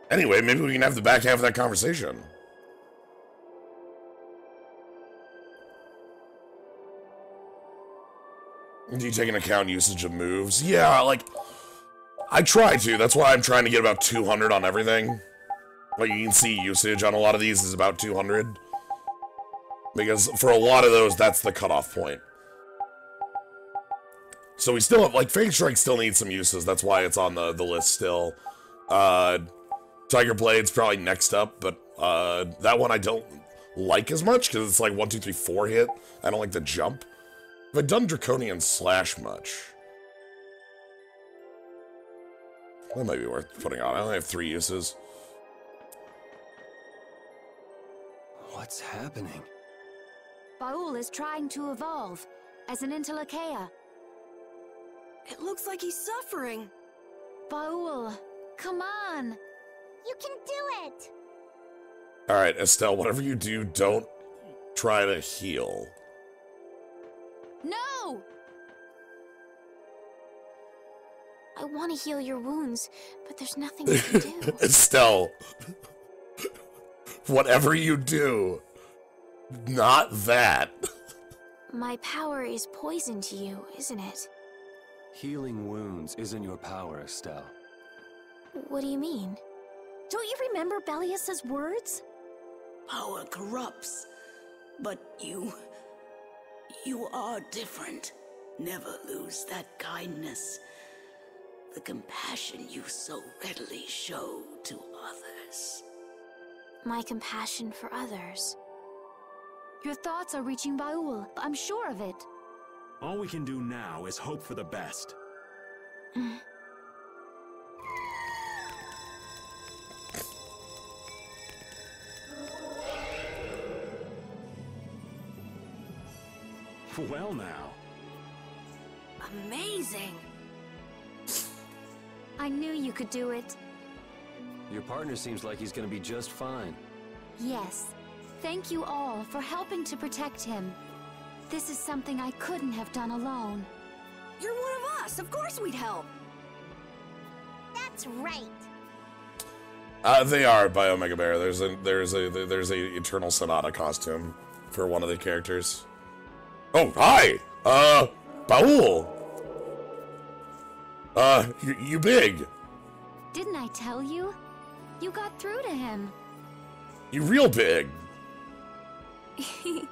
Anyway, maybe we can have the back half of that conversation. Do you take into account usage of moves? Yeah, like, I try to. That's why I'm trying to get about 200 on everything. Like, you can see usage on a lot of these is about 200. Because for a lot of those, that's the cutoff point. So we still have, like, Fake Strike still needs some uses. That's why it's on the list still. Tiger Blade's probably next up, but that one I don't like as much, because it's like 1, 2, 3, 4 hit. I don't like the jump. Have I done Draconian Slash much? That might be worth putting on. I only have 3 uses. What's happening? Baul is trying to evolve as an Intelakea. It looks like he's suffering. Baul, come on. You can do it! Alright, Estelle, whatever you do, don't try to heal. No! I want to heal your wounds, but there's nothing you can do. Estelle, whatever you do, not that. My power is poison to you, isn't it? Healing wounds isn't your power, Estelle. What do you mean? Don't you remember Bellius's words? Power corrupts, but you are different. Never lose that kindness, the compassion you so readily show to others. My compassion for others. Your thoughts are reaching Baul. I'm sure of it. All we can do now is hope for the best. Well now. Amazing. I knew you could do it. Your partner seems like he's gonna be just fine. Yes. Thank you all for helping to protect him. This is something I couldn't have done alone. You're one of us. Of course we'd help. That's right. They are by Omega Bear. There's a Eternal Sonata costume for one of the characters. Oh, hi! Baul! You big. Didn't I tell you? You got through to him. You real big. You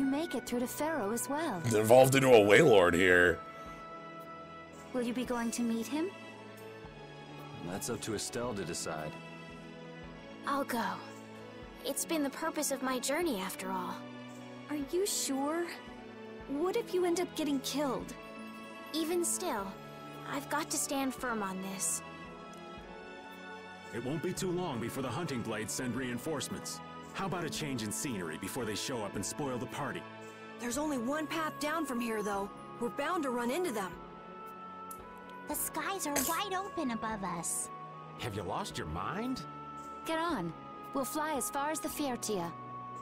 make it through to Pharaoh as well. Evolved into a Waylord here. Will you be going to meet him? That's up to Estelle to decide. I'll go. It's been the purpose of my journey after all. Are you sure? What if you end up getting killed? Even still, I've got to stand firm on this. It won't be too long before the hunting blades send reinforcements. How about a change in scenery before they show up and spoil the party? There's only one path down from here, though. We're bound to run into them. The skies are wide open above us. Have you lost your mind? Get on. We'll fly as far as the Fiertia.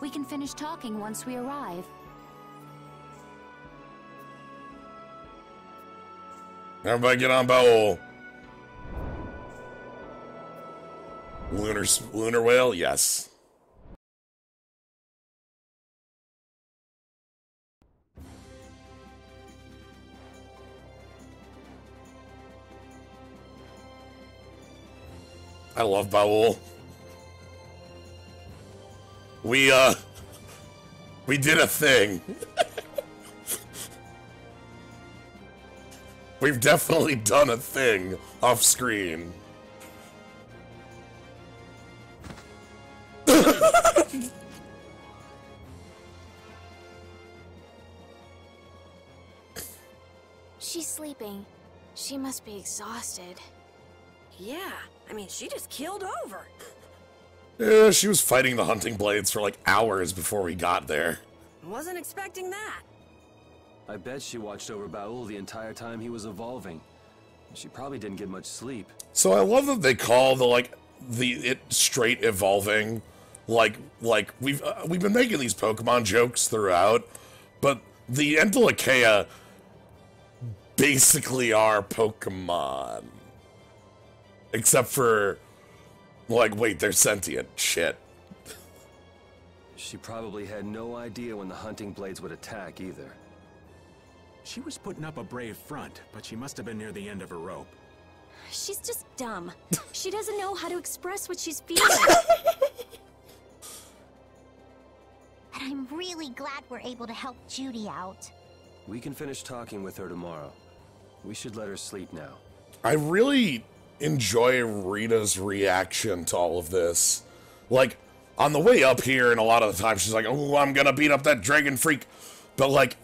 We can finish talking once we arrive. Everybody get on Baul. Lunar whale? Yes. I love Baul. We did a thing. We've definitely done a thing off screen. She's sleeping. She must be exhausted. Yeah, I mean, she just keeled over. Yeah, she was fighting the hunting blades for like hours before we got there. Wasn't expecting that. I bet she watched over Baul the entire time he was evolving. She probably didn't get much sleep. So I love that they call it straight evolving. Like we've been making these Pokemon jokes throughout, but the Entelecheia basically are Pokemon. Except for, like, wait, they're sentient. Shit. She probably had no idea when the hunting blades would attack either. She was putting up a brave front, but she must have been near the end of her rope. She's just dumb. She doesn't know how to express what she's feeling. And I'm really glad we're able to help Judy out. We can finish talking with her tomorrow. We should let her sleep now. I really enjoy Rita's reaction to all of this. Like, on the way up here, and a lot of the time, she's like, oh, I'm gonna beat up that dragon freak. But, like,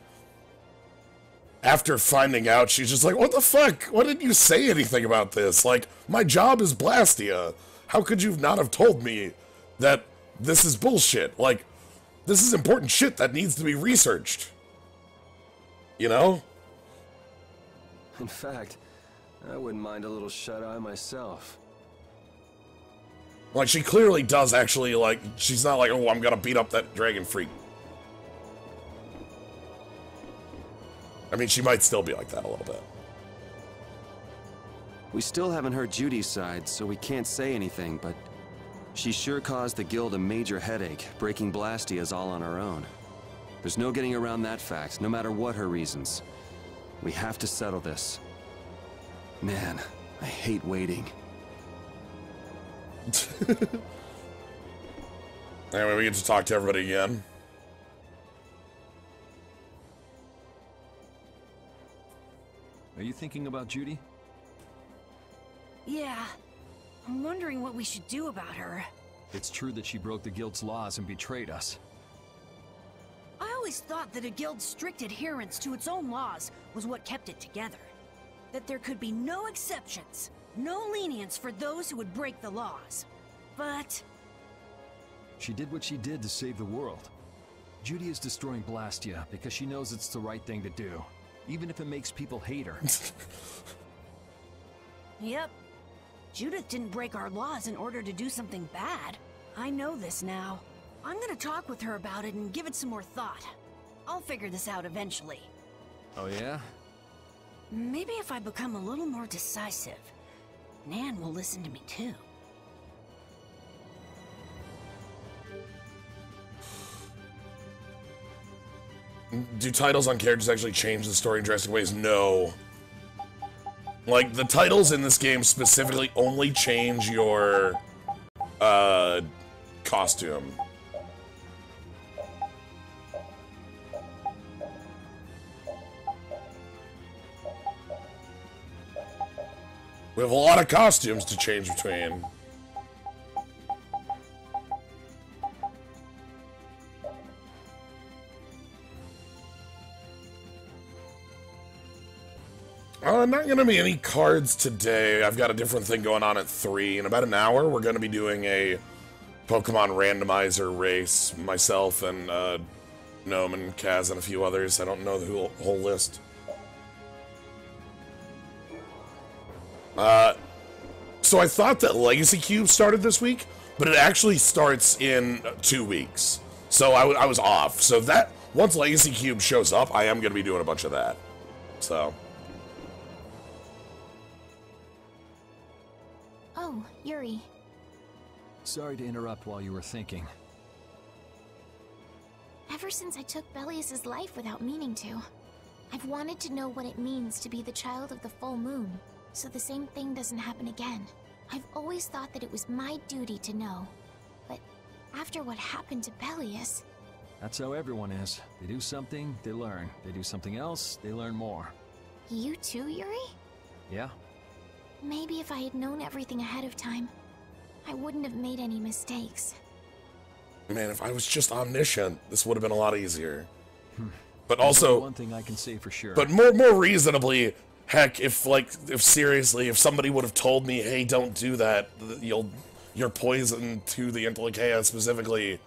after finding out, she's just like, what the fuck? Why didn't you say anything about this? Like, my job is Blastia. How could you not have told me that this is bullshit? Like, this is important shit that needs to be researched. You know? In fact, I wouldn't mind a little shut-eye myself. Like, she clearly does actually, like, she's not like, oh, I'm gonna beat up that dragon freak. I mean, she might still be like that a little bit. We still haven't heard Judy's side, so we can't say anything, but she sure caused the guild a major headache. Breaking Blastia's all on her own. There's no getting around that fact, no matter what her reasons. We have to settle this. Man, I hate waiting. Anyway, we get to talk to everybody again. Are you thinking about Judy? Yeah. I'm wondering what we should do about her. It's true that she broke the guild's laws and betrayed us. I always thought that a guild's strict adherence to its own laws was what kept it together. That there could be no exceptions, no lenience for those who would break the laws. But she did what she did to save the world. Judy is destroying Blastia because she knows it's the right thing to do, even if it makes people hate her. Yep. Judith didn't break our laws in order to do something bad. I know this now. I'm gonna talk with her about it and give it some more thought. I'll figure this out eventually. Oh yeah? Maybe if I become a little more decisive, Nan will listen to me too. Do titles on characters actually change the story in drastic ways? No. Like, the titles in this game specifically only change your, costume. We have a lot of costumes to change between. Not gonna be any cards today. I've got a different thing going on at 3. In about an hour, we're gonna be doing a Pokemon randomizer race. Myself and, Gnome and Kaz and a few others. I don't know the whole list. So I thought that Legacy Cube started this week, but it actually starts in 2 weeks. So I was off. So that, once Legacy Cube shows up, I am gonna be doing a bunch of that. So... Oh, Yuri. Sorry to interrupt while you were thinking. Ever since I took Belius's life without meaning to, I've wanted to know what it means to be the child of the full moon, so the same thing doesn't happen again. I've always thought that it was my duty to know, but after what happened to Belius... That's how everyone is. They do something, they learn. They do something else, they learn more. You too, Yuri? Yeah? Maybe if I had known everything ahead of time, I wouldn't have made any mistakes. Man, if I was just omniscient, this would have been a lot easier. But There's also, only one thing I can say for sure. but more reasonably, heck, if seriously, if somebody would have told me, hey, don't do that, you're poison to the Intellicaea specifically,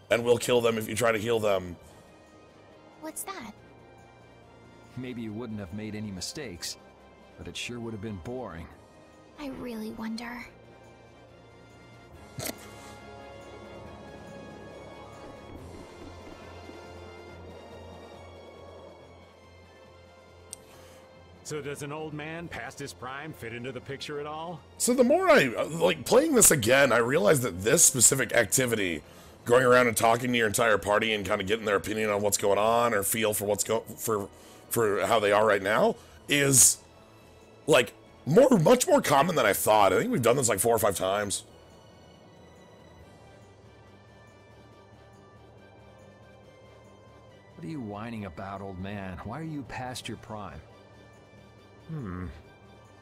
and we'll kill them if you try to heal them. What's that? Maybe you wouldn't have made any mistakes, but it sure would have been boring. I really wonder. So does an old man past his prime fit into the picture at all? So the more I, playing this again, I realized that this specific activity, going around and talking to your entire party and kind of getting their opinion on what's going on or feel for what's for how they are right now, is, much more common than I thought. I think we've done this 4 or 5 times. What are you whining about, old man? Why are you past your prime?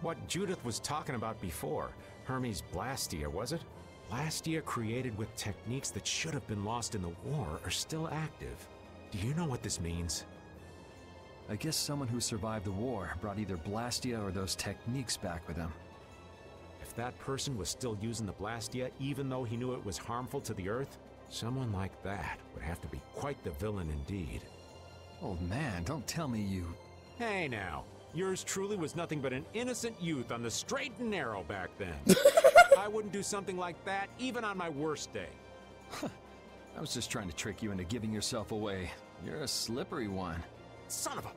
What Judith was talking about before. Hermes Blastia, was it? Blastia created with techniques that should have been lost in the war are still active. Do you know what this means? I guess someone who survived the war brought either Blastia or those techniques back with him. If that person was still using the Blastia, even though he knew it was harmful to the Earth, someone like that would have to be quite the villain indeed. Old man, don't tell me you... Hey now, yours truly was nothing but an innocent youth on the straight and narrow back then. I wouldn't do something like that even on my worst day. I was just trying to trick you into giving yourself away. You're a slippery one. Son of a...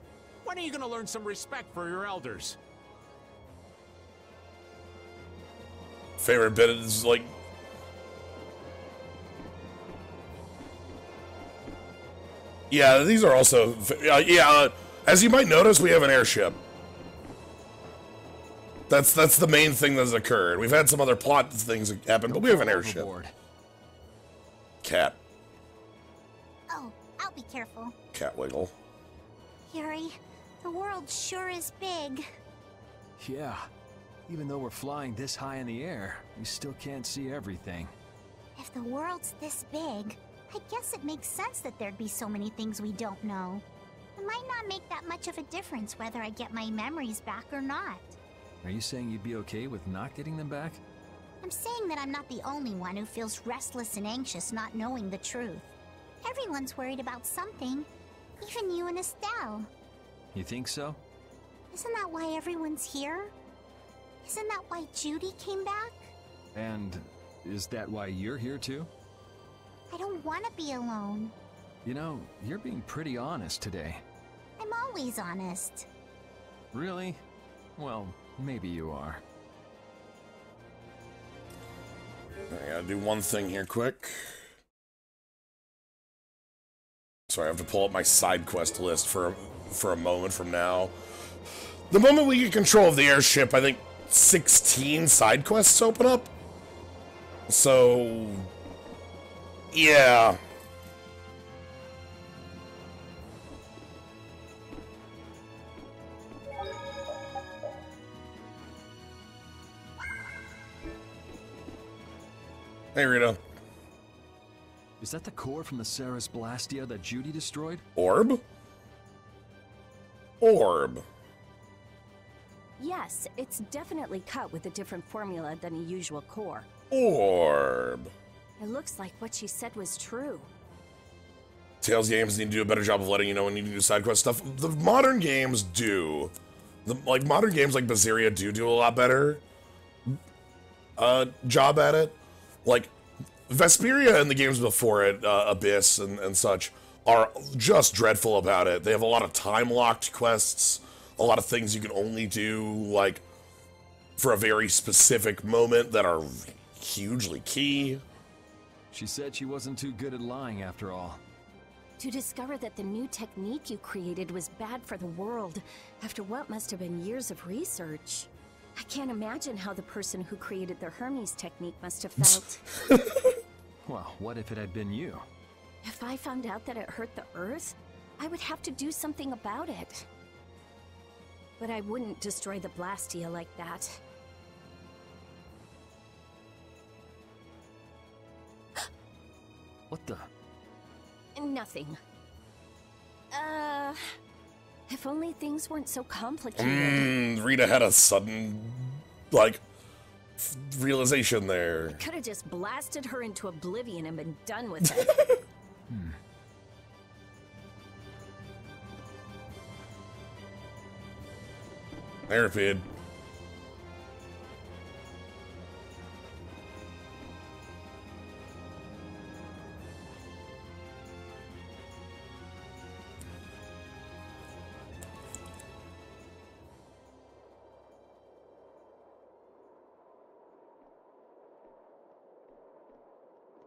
When are you gonna learn some respect for your elders? Favorite bit is yeah, these are also, as you might notice, we have an airship. That's the main thing that's occurred. We've had some other plot things happen, but we have an airship. Cat. Oh, I'll be careful. Cat wiggle. Yuri, the world sure is big. Yeah. Even though we're flying this high in the air, we still can't see everything. If the world's this big, I guess it makes sense that there'd be so many things we don't know. It might not make that much of a difference whether I get my memories back or not. Are you saying you'd be okay with not getting them back? I'm saying that I'm not the only one who feels restless and anxious not knowing the truth. Everyone's worried about something, even you and Estelle. You think so? Isn't that why everyone's here? Isn't that why Judy came back? And is that why you're here too? I don't want to be alone. You know, you're being pretty honest today. I'm always honest. Really? Well, maybe you are. I gotta do one thing here quick. Sorry, I have to pull up my side quest list for a moment from now. The moment we get control of the airship, I think 16 side quests open up. So, yeah. Hey, Rita. Is that the core from the Ceres Blastia that Judy destroyed? Orb? Orb. Yes, it's definitely cut with a different formula than a usual core. Orb. It looks like what she said was true. Tales games need to do a better job of letting you know when you need to do side quest stuff. The modern games do. Modern games like Vesperia do a lot better job at it. Vesperia and the games before it, Abyss and such, are just dreadful about it. They have a lot of time-locked quests, a lot of things you can only do, for a very specific moment that are hugely key. She said she wasn't too good at lying after all. To discover that the new technique you created was bad for the world, after what must have been years of research. I can't imagine how the person who created the Hermes technique must have felt. Well, what if it had been you? If I found out that it hurt the Earth, I would have to do something about it. But I wouldn't destroy the Blastia like that. What the? Nothing. If only things weren't so complicated. Rita had a sudden, like, realization there. Could have just blasted her into oblivion and been done with it. Airpid.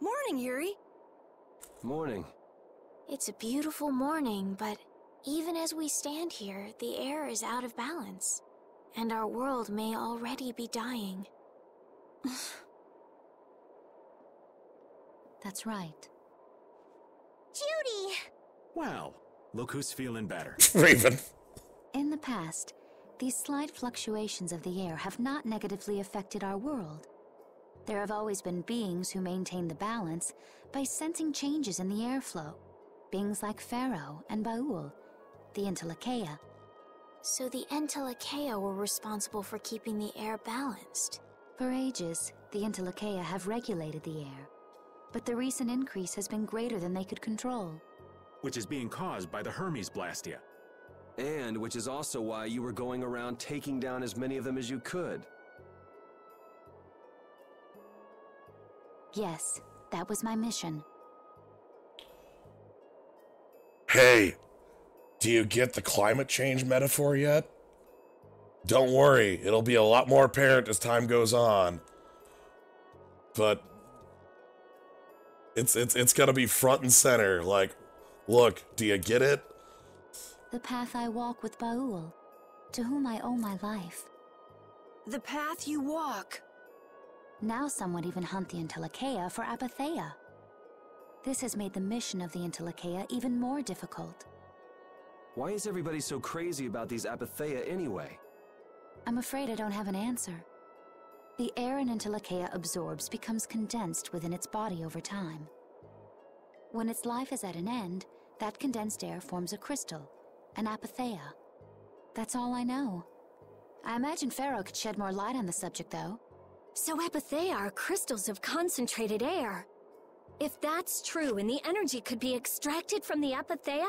Morning, Yuri. Morning. It's a beautiful morning, but even as we stand here, the air is out of balance. And our world may already be dying. That's right. Judy! Well, look who's feeling better. Raven. In the past, these slight fluctuations of the air have not negatively affected our world. There have always been beings who maintain the balance by sensing changes in the airflow. Beings like Pharaoh and Baul, the Entelekea. So the Entelekea were responsible for keeping the air balanced. For ages, the Entelekea have regulated the air. But the recent increase has been greater than they could control. Which is being caused by the Hermes Blastia. And which is also why you were going around taking down as many of them as you could. Yes, that was my mission. Hey, do you get the climate change metaphor yet? Don't worry, it'll be a lot more apparent as time goes on. But it's gonna be front and center, like, look, do you get it? The path I walk with Baul, to whom I owe my life. The path you walk. Now some would even hunt the Entelekea for Apatheia. This has made the mission of the Entelekea even more difficult. Why is everybody so crazy about these Apatheia anyway? I'm afraid I don't have an answer. The air an Entelekea absorbs becomes condensed within its body over time. When its life is at an end, that condensed air forms a crystal, an Apatheia. That's all I know. I imagine Pharaoh could shed more light on the subject, though. So Apatheia are crystals of concentrated air. If that's true, and the energy could be extracted from the Apatheia?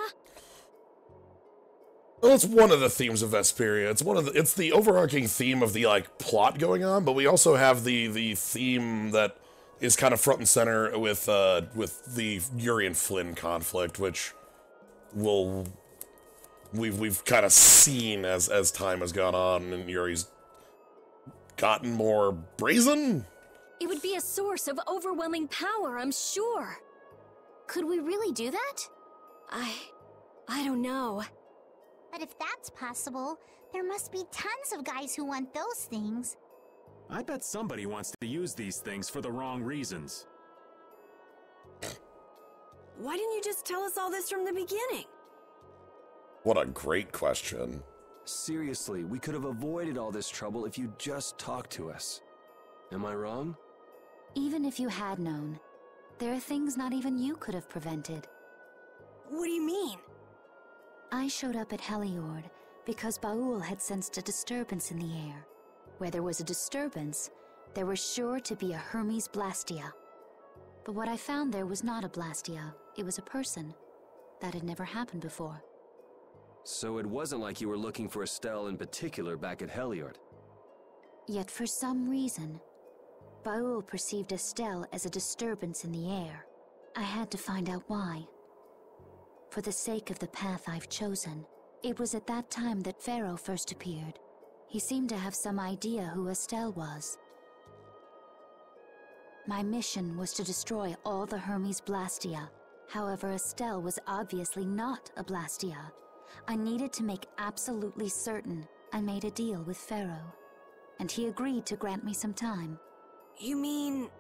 Well, it's one of the themes of Vesperia. It's the overarching theme of the, like, plot going on, but we also have the theme that is kind of front and center with the Yuri and Flynn conflict, which we've kind of seen as time has gone on, and Yuri's gotten more brazen? It would be a source of overwhelming power, I'm sure. Could we really do that? I don't know. But if that's possible, there must be tons of guys who want those things. I bet somebody wants to use these things for the wrong reasons. Why didn't you just tell us all this from the beginning? What a great question. Seriously, we could have avoided all this trouble if you just talked to us. Am I wrong? Even if you had known, there are things not even you could have prevented. What do you mean? I showed up at Heliord because Baul had sensed a disturbance in the air. Where there was a disturbance, there was sure to be a Hermes Blastia. But what I found there was not a Blastia, it was a person. That had never happened before. So it wasn't like you were looking for Estelle in particular back at Heliord. Yet for some reason, Baul perceived Estelle as a disturbance in the air. I had to find out why. For the sake of the path I've chosen, it was at that time that Pharaoh first appeared. He seemed to have some idea who Estelle was. My mission was to destroy all the Hermes Blastia. However, Estelle was obviously not a Blastia. I needed to make absolutely certain. I made a deal with Pharaoh, and he agreed to grant me some time. You mean...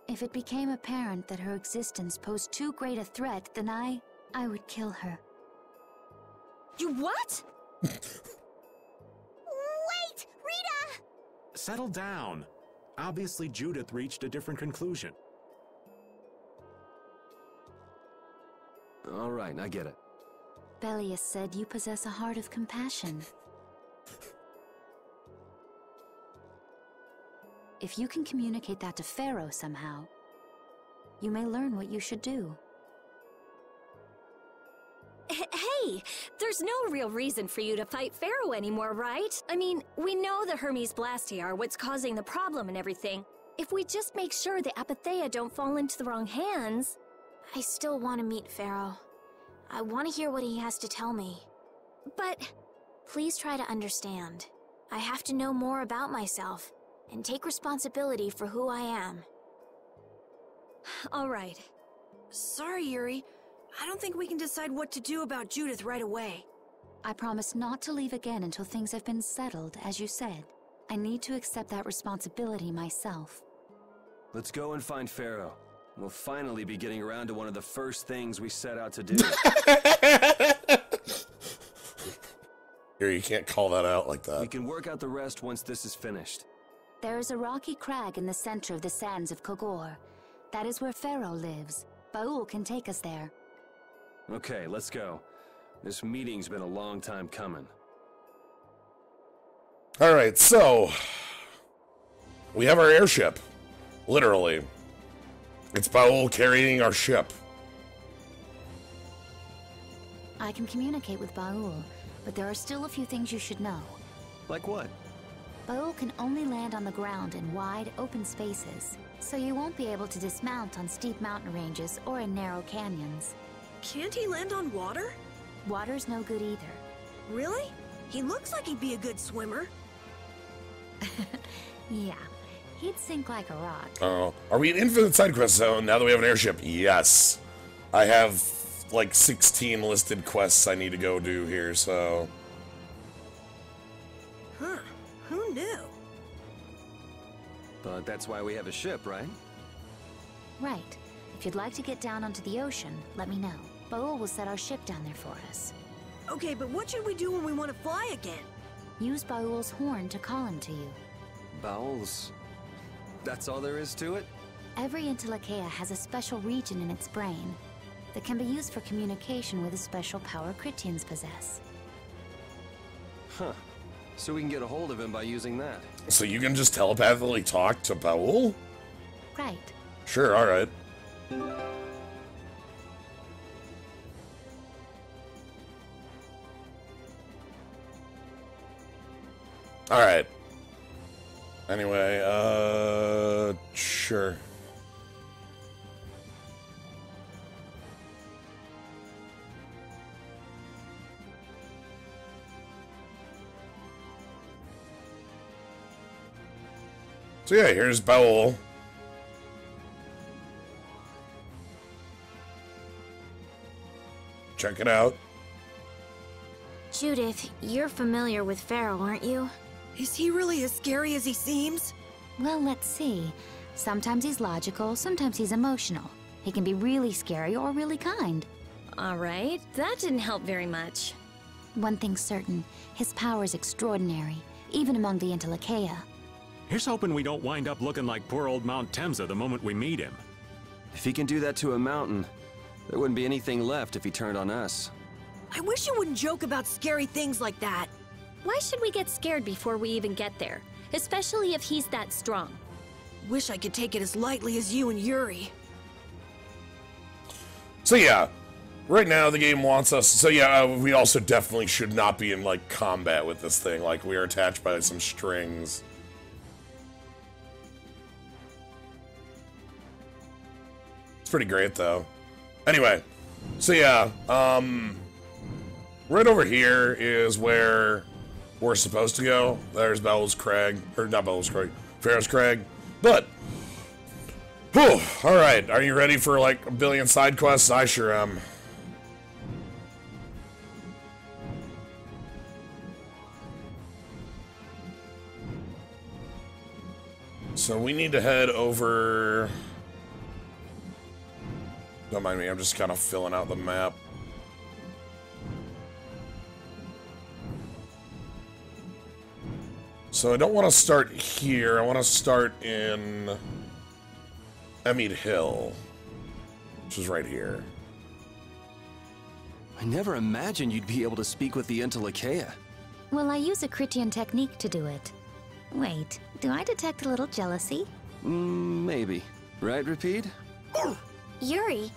If it became apparent that her existence posed too great a threat, then I would kill her. You what? settle down. Obviously, Judith reached a different conclusion. All right, I get it. Belius said you possess a heart of compassion. If you can communicate that to Pharaoh somehow, you may learn what you should do. Hey, there's no real reason for you to fight Pharaoh anymore, right? I mean, we know the Hermes Blastia are what's causing the problem and everything. If we just make sure the Apatheia don't fall into the wrong hands... I still want to meet Pharaoh. I want to hear what he has to tell me. But... Please try to understand. I have to know more about myself, and take responsibility for who I am. All right. Sorry, Yuri. I don't think we can decide what to do about Judith right away. I promise not to leave again until things have been settled, as you said. I need to accept that responsibility myself. Let's go and find Pharaoh. We'll finally be getting around to one of the first things we set out to do. Here, you can't call that out like that. We can work out the rest once this is finished. There is a rocky crag in the center of the sands of Kogor. That is where Pharaoh lives. Baul can take us there. Okay, let's go. This meeting's been a long time coming. Alright, so... we have our airship. Literally. It's Baul carrying our ship. I can communicate with Baul, but there are still a few things you should know. Like what? Baul can only land on the ground in wide, open spaces, so you won't be able to dismount on steep mountain ranges or in narrow canyons. Can't he land on water? Water's no good either. Really? He looks like he'd be a good swimmer. Yeah, he'd sink like a rock. Oh, are we in Infinite Sidequests zone now that we have an airship? Yes. I have like 16 listed quests I need to go do here, so... Huh. Who knew? But that's why we have a ship, right? Right. If you'd like to get down onto the ocean, let me know. Baul will set our ship down there for us. Okay, but what should we do when we want to fly again? Use Baul's horn to call him to you. Bowels? That's all there is to it? Every Intellicheia has a special region in its brain that can be used for communication with a special power Critians possess. Huh. So we can get a hold of him by using that. So you can just telepathically talk to Baul? Right. Sure, alright. Alright. Anyway, sure. So yeah, here's Baul. Check it out. Judith, you're familiar with Pharaoh, aren't you? Is he really as scary as he seems? Well, let's see. Sometimes he's logical, sometimes he's emotional. He can be really scary or really kind. All right, that didn't help very much. One thing's certain, his power is extraordinary, even among the Intellicheia. Here's hoping we don't wind up looking like poor old Mount Temsa the moment we meet him. If he can do that to a mountain, there wouldn't be anything left if he turned on us. I wish you wouldn't joke about scary things like that. Why should we get scared before we even get there? Especially if he's that strong. Wish I could take it as lightly as you and Yuri. So yeah, right now the game wants us... So yeah, we also definitely should not be in, like, combat with this thing. Like, we are attached by some strings. It's pretty great, though. Anyway, so yeah, right over here is where we're supposed to go. There's Baul's Crag, or not Baul's Crag, Pharaoh's Crag. But, whew, alright, are you ready for like a billion side quests? I sure am. So we need to head over... Don't mind me, I'm just kind of filling out the map. So I don't want to start here. I want to start in Emmead Hill, which is right here. I never imagined you'd be able to speak with the Intellicaea. Well, I use a Critian technique to do it. Wait, do I detect a little jealousy? Maybe. Right, Rapide? Yuri,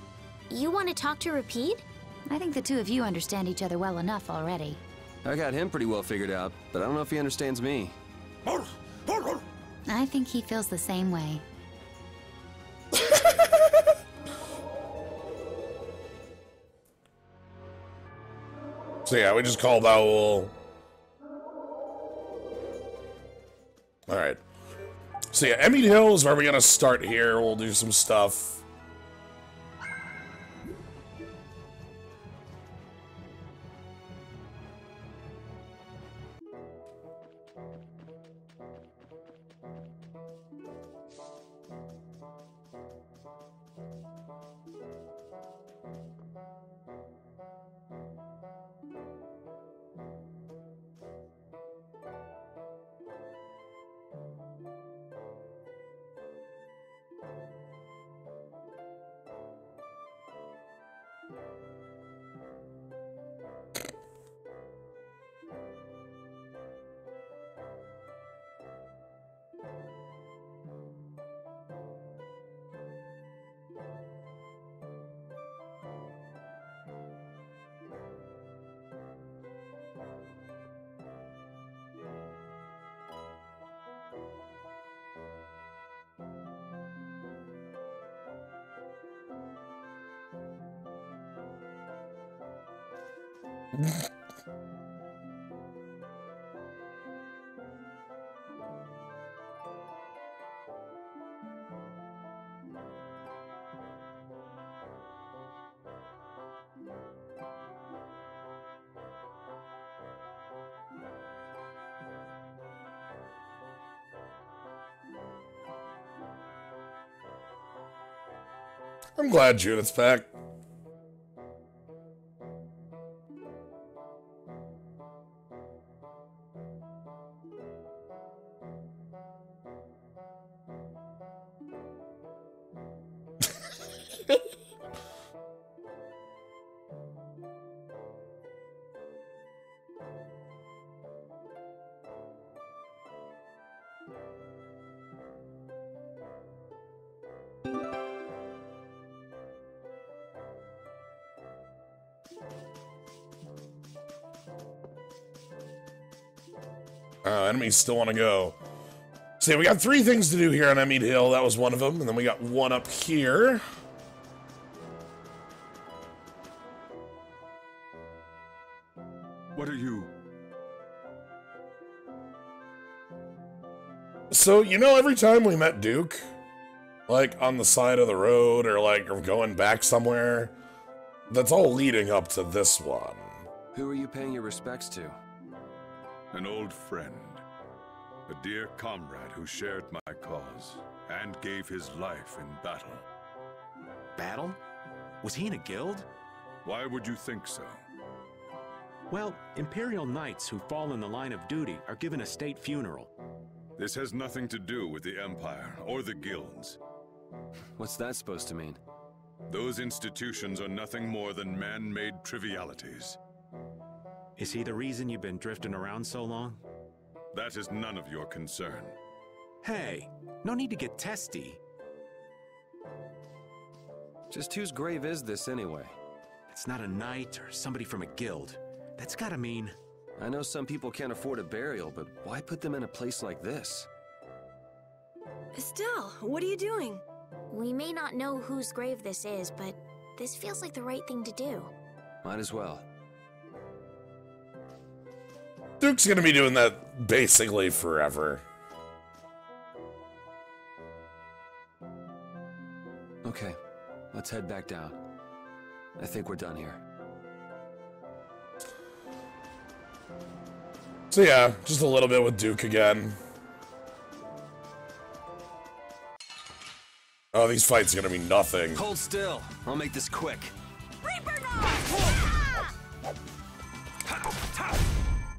you want to talk to Rapide? I think the two of you understand each other well enough already. I got him pretty well figured out, but I don't know if he understands me. I think he feels the same way. So yeah, we just called Owl. Alright. So yeah, Emmead Hill is where we're gonna start here. We'll do some stuff. I'm glad Judith's back. Enemies still want to go. So yeah, we got 3 things to do here on Emmead Hill. That was one of them. And then we got one up here. What are you? So, you know, every time we met Duke, like on the side of the road or like going back somewhere, that's all leading up to this one. Who are you paying your respects to? An old friend. A dear comrade who shared my cause and gave his life in battle. Battle? Was he in a guild? Why would you think so? Well, Imperial Knights who fall in the line of duty are given a state funeral. This has nothing to do with the Empire or the guilds. What's that supposed to mean? Those institutions are nothing more than man-made trivialities. Is he the reason you've been drifting around so long? That is none of your concern. Hey, no need to get testy. Just whose grave is this anyway? It's not a knight or somebody from a guild. That's gotta mean... I know some people can't afford a burial, but why put them in a place like this? Estelle, what are you doing? We may not know whose grave this is, but this feels like the right thing to do. Might as well. Duke's gonna be doing that basically forever. Okay, let's head back down. I think we're done here. So yeah, just a little bit with Duke again. Oh, these fights are gonna be nothing. Hold still. I'll make this quick. Reaper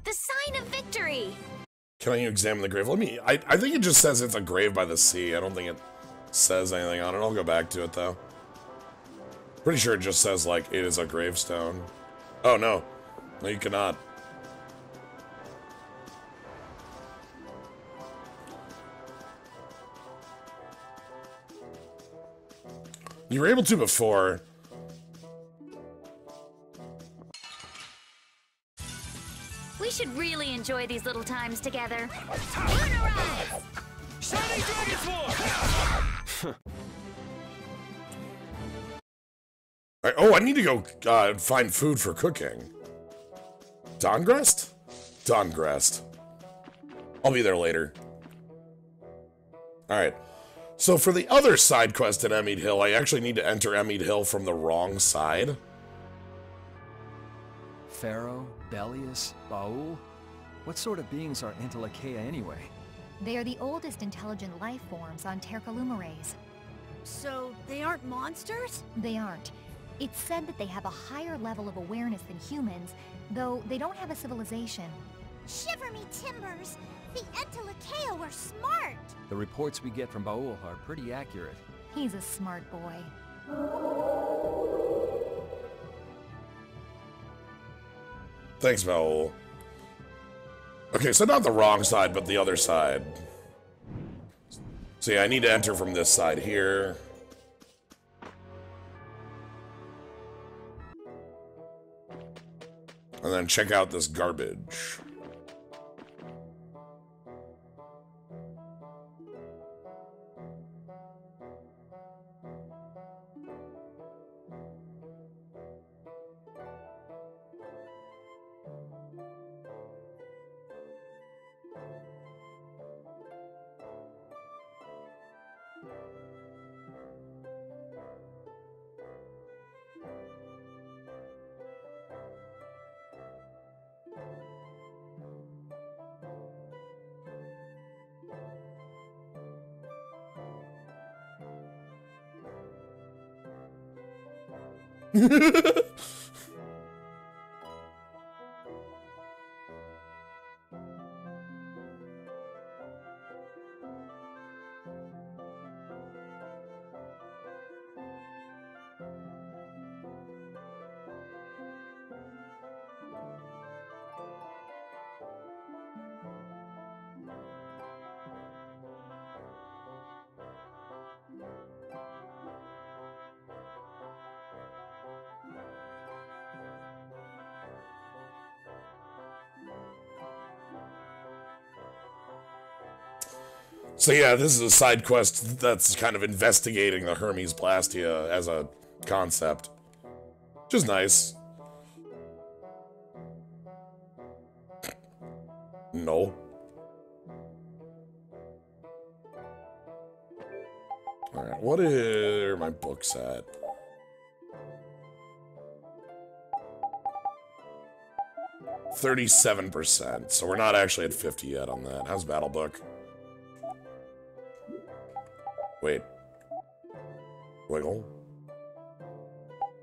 The sign of victory! Can you examine the grave? I think it just says it's a grave by the sea. I don't think it says anything on it. I'll go back to it, though. Pretty sure it just says, like, it is a gravestone. Oh, no. No, you cannot. You were able to before. We should really enjoy these little times together. Shining Dragon's War! Oh, I need to go find food for cooking. Dongrest? Dongrest. I'll be there later. Alright. So for the other side quest at Emmett Hill, I actually need to enter Emmett Hill from the wrong side. Pharaoh, Belius, Baul? What sort of beings are Entelekea anyway? They are the oldest intelligent life forms on Tercalumares. So, they aren't monsters? They aren't. It's said that they have a higher level of awareness than humans, though they don't have a civilization. Shiver me timbers! The Entelekea were smart! The reports we get from Baul are pretty accurate. He's a smart boy. Thanks, Val. Okay, so not the wrong side, but the other side. So yeah, I need to enter from this side here. And then check out this garbage. So yeah, this is a side quest that's kind of investigating the Hermes Blastia as a concept. Which is nice. No. Alright, what are my books at? %, so we're not actually at 50 yet on that. How's Battle Book? Wait. Wiggle.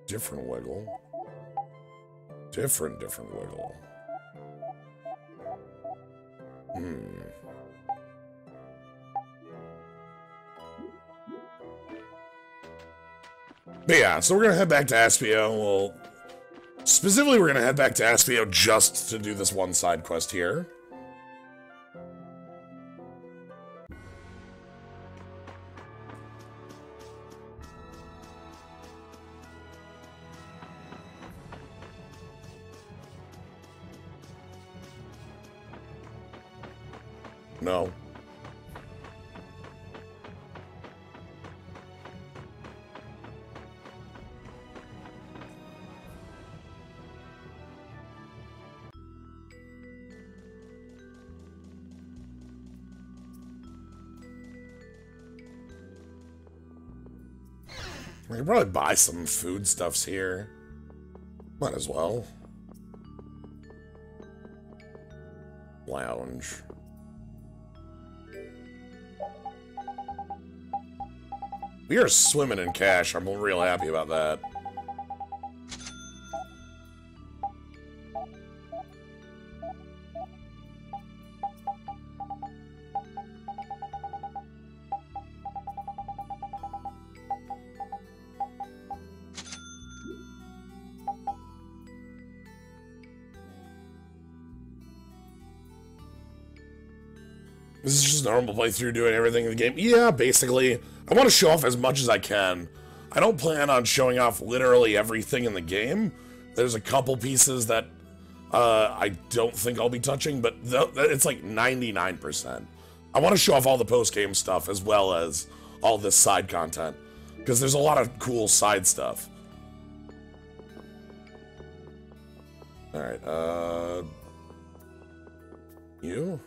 Different wiggle. Different wiggle. But yeah, so we're gonna head back to Aspio. Well, specifically we're gonna head back to Aspio just to do this one side quest here. No. We can probably buy some foodstuffs here. Might as well. Lounge. We are swimming in cash. I'm real happy about that. This is just a normal playthrough doing everything in the game. Yeah, basically. I want to show off as much as I can. I don't plan on showing off literally everything in the game. There's a couple pieces that I don't think I'll be touching, but it's like 99%. I want to show off all the post-game stuff as well as all this side content, because there's a lot of cool side stuff. Alright, you?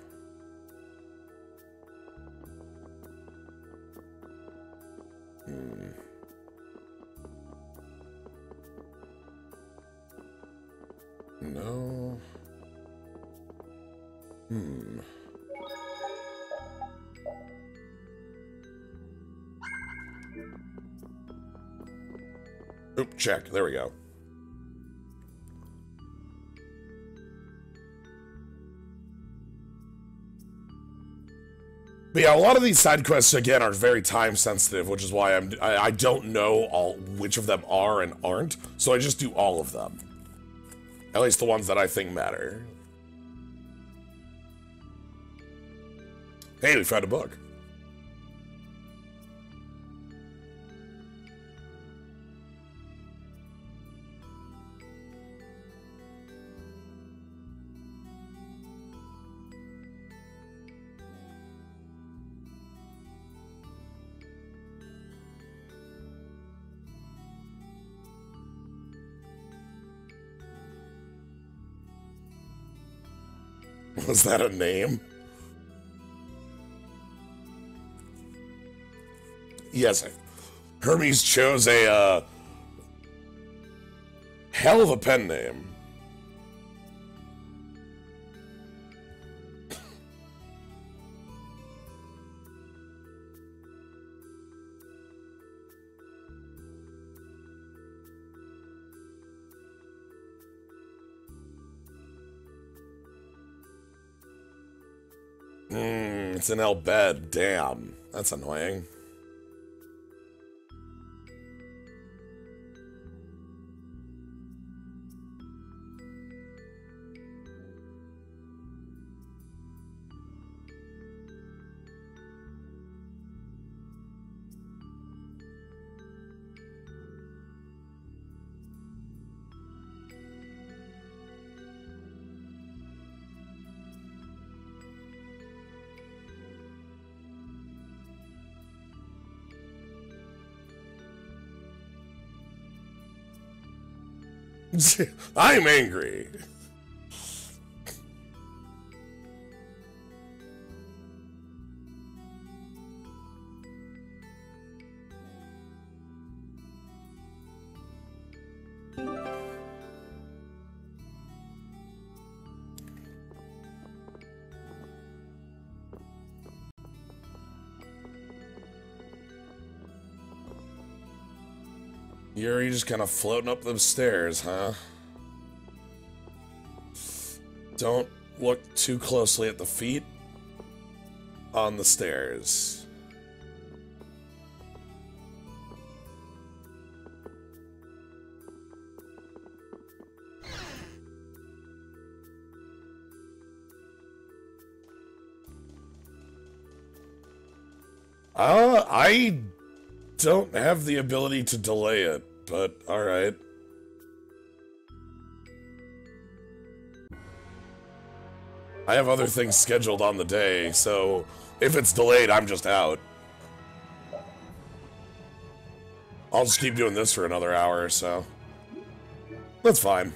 No. Oop, check. There we go. But yeah, a lot of these side quests again are very time sensitive, which is why I don't know which of them are and aren't, so I just do all of them. At least the ones that I think matter. Hey, we found a book. Was that a name? Yes, Hermes chose a, hell of a pen name. It's an L bed. Damn. That's annoying. I'm angry. You're just kind of floating up those stairs, huh? Don't look too closely at the feet on the stairs. I don't have the ability to delay it, but alright. I have other things scheduled on the day, so if it's delayed, I'm just out. I'll just keep doing this for another hour or so. That's fine.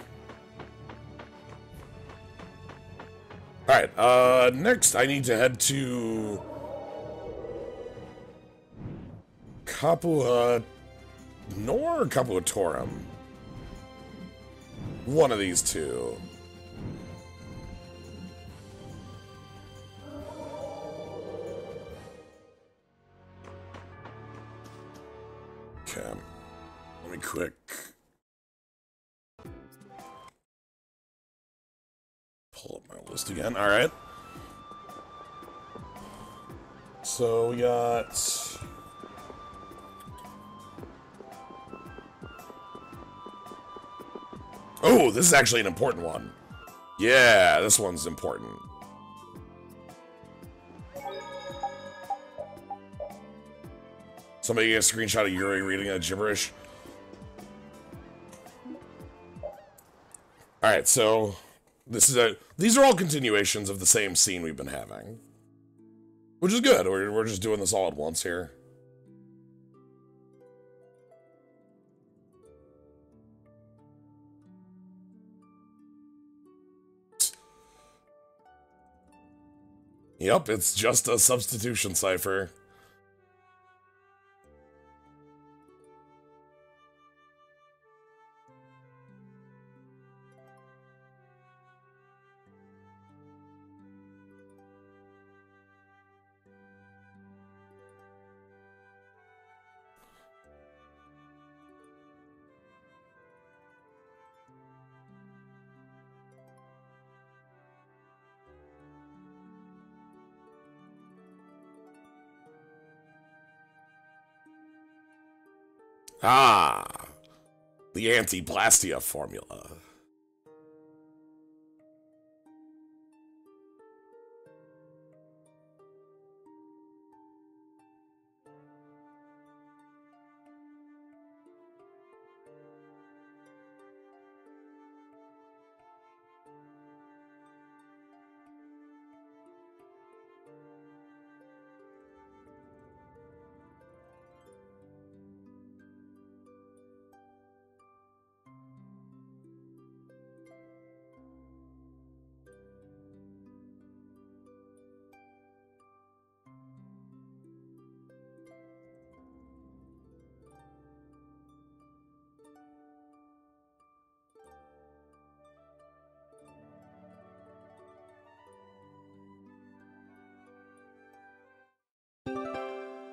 Alright, next I need to head to Capua Nor or Capuatorum? One of these two. Okay. Let me quick pull up my list again. Alright. So we got oh, this is actually an important one. Yeah, this one's important. Somebody get a screenshot of Yuri reading that gibberish. Alright, so these are all continuations of the same scene we've been having. Which is good. We're just doing this all at once here. Yep, it's just a substitution cipher. Ah, the anti-Blastia formula.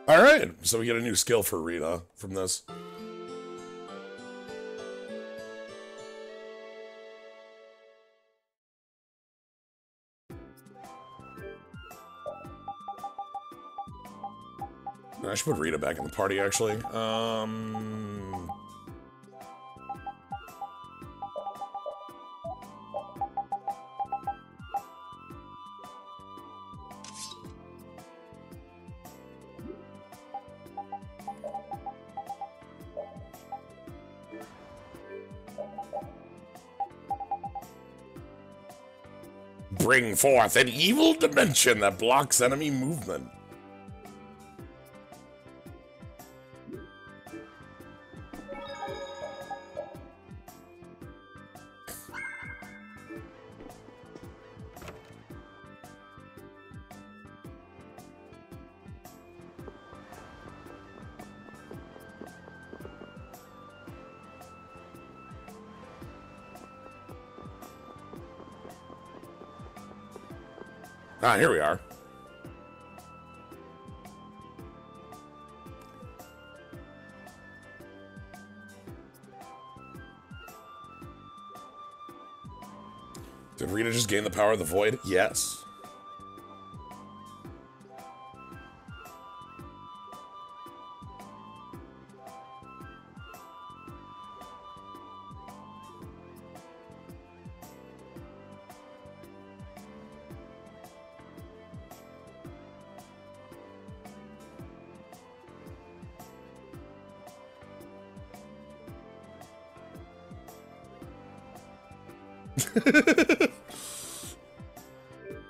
Alright, so we get a new skill for Rita from this. I should put Rita back in the party, actually. Bring forth an evil dimension that blocks enemy movement. Ah, here we are. Did Rita just gain the power of the void? Yes.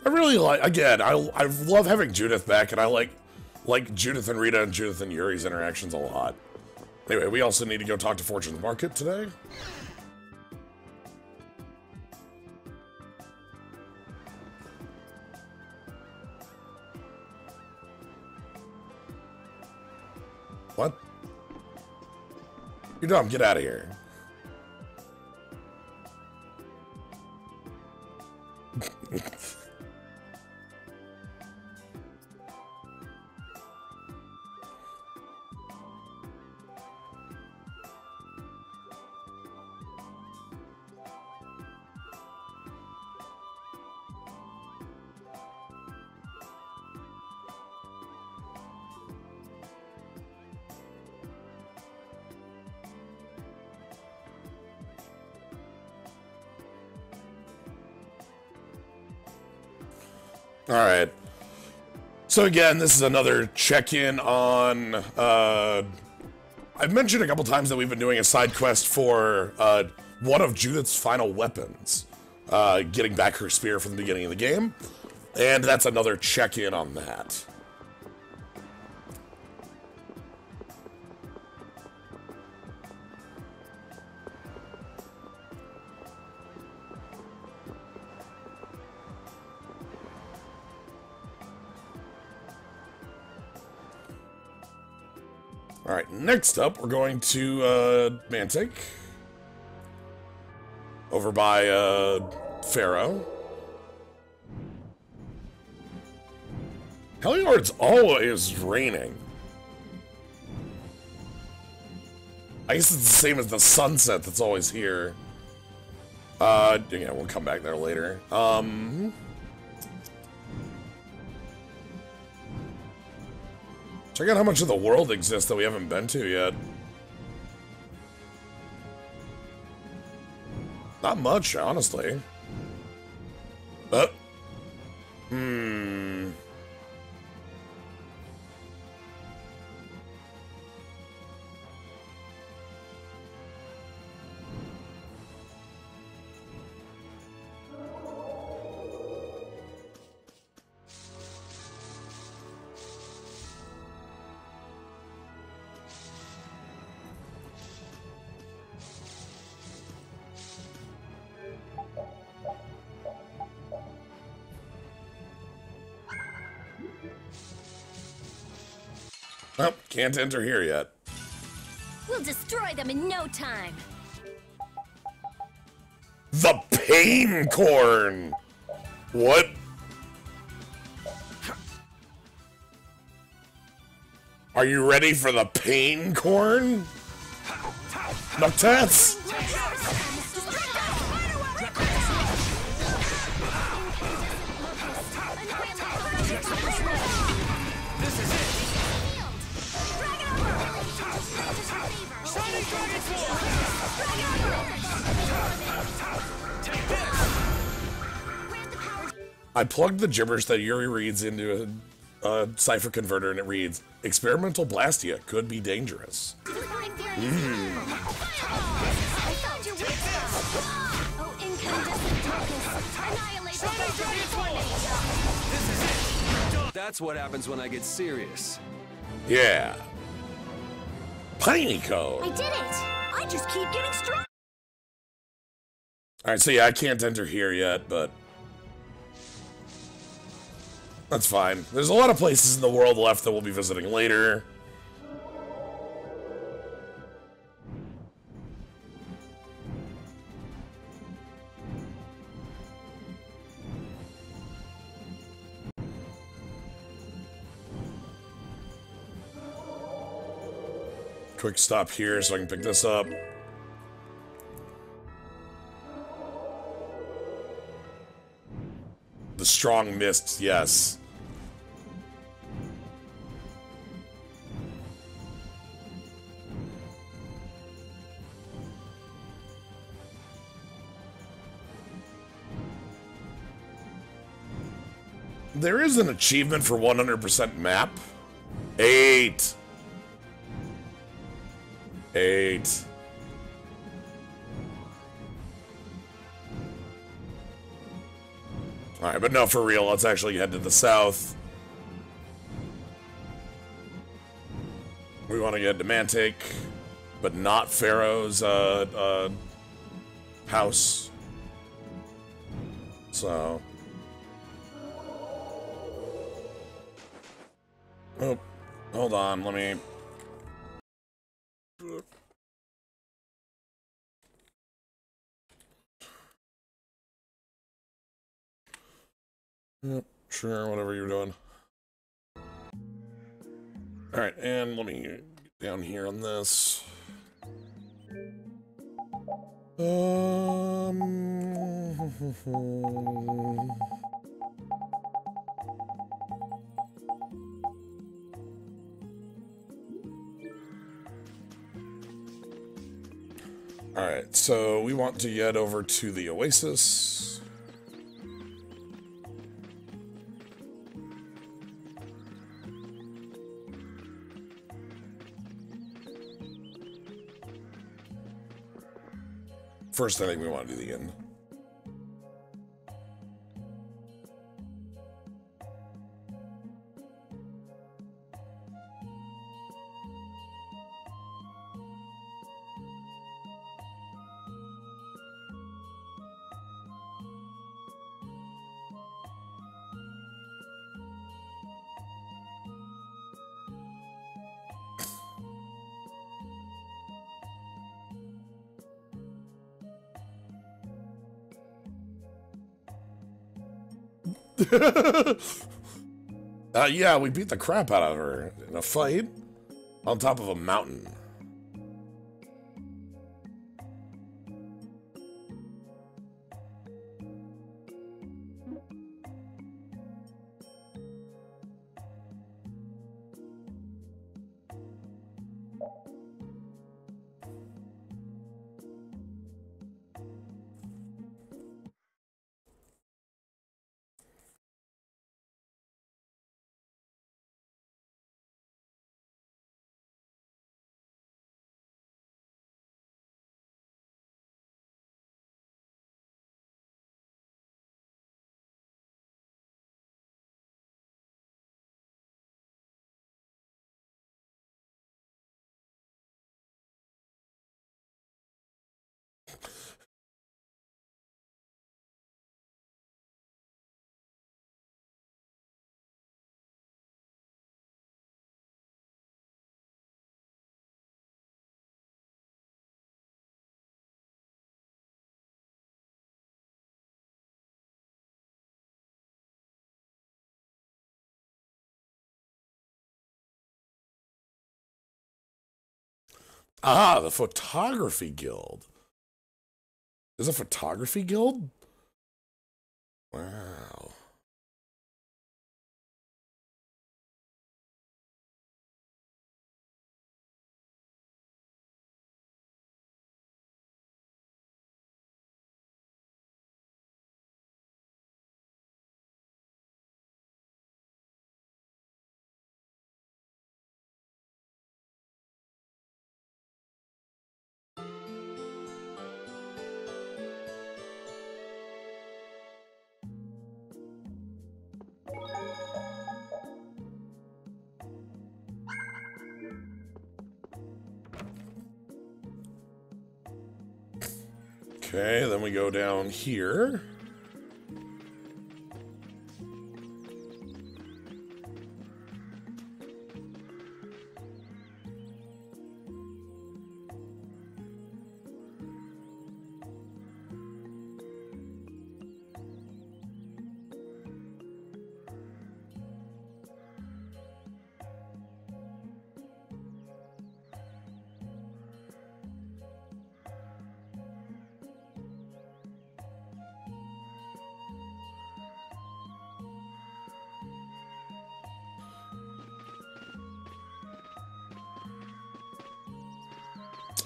I really like, again, I love having Judith back, and I like Judith and Rita and Judith and Yuri's interactions a lot. Anyway, we also need to go talk to Fortune's Market today. What? You're dumb, get out of here. Alright. So again, this is another check-in on, I've mentioned a couple times that we've been doing a side quest for, one of Judith's final weapons, getting back her spear from the beginning of the game, and that's another check-in on that. Alright, next up, we're going to, Mantic. Over by, Pharaoh. Heliard's always raining. I guess it's the same as the sunset that's always here. Yeah, we'll come back there later. Check out how much of the world exists that we haven't been to yet. Not much, honestly. Well, can't enter here yet. We'll destroy them in no time. The pain corn! What? Are you ready for the pain corn? Noctats? I plugged the gibberish that Yuri reads into a cipher converter and it reads, experimental Blastia could be dangerous. That's what happens when I get serious. Yeah. Piney code. I did it! I just keep getting strong. Alright, so yeah, I can't enter here yet, but that's fine. There's a lot of places in the world left that we'll be visiting later. Quick stop here so I can pick this up. The strong mist, yes. There is an achievement for 100% map. 8. Alright, but no, for real, let's actually head to the south. We want to get to Mantic, but not Pharaoh's house. So. Oh, hold on, let me. Yep, sure, whatever you're doing. Alright, and let me get down here on this. Alright, so we want to get over to the Oasis. First, I think we want to do the inn. Yeah, we beat the crap out of her in a fight on top of a mountain. Ah, the photography guild. There's a photography guild? Wow. Okay, then we go down here.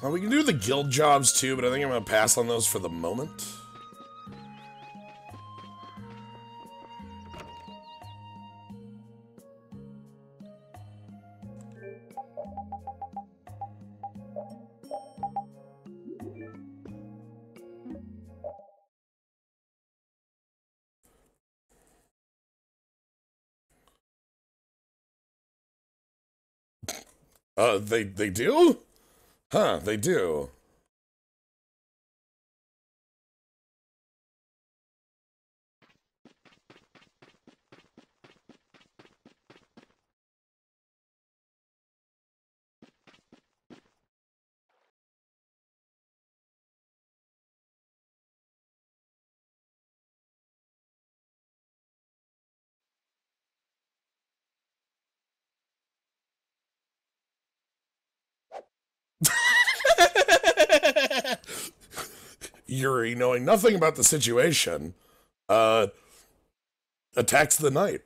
Well, we can do the guild jobs too, but I think I'm going to pass on those for the moment. They do? Huh, they do. Yuri, knowing nothing about the situation, attacks the knight.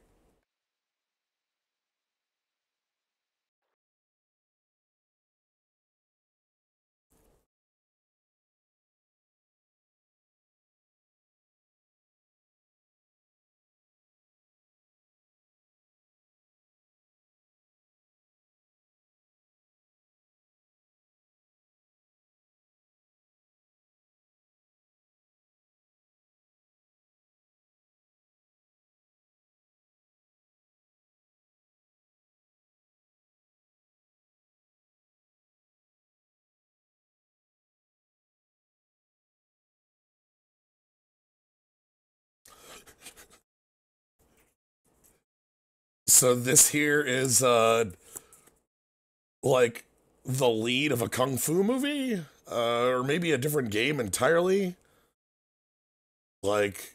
So this here is, like, the lead of a Kung Fu movie? Or maybe a different game entirely? Like...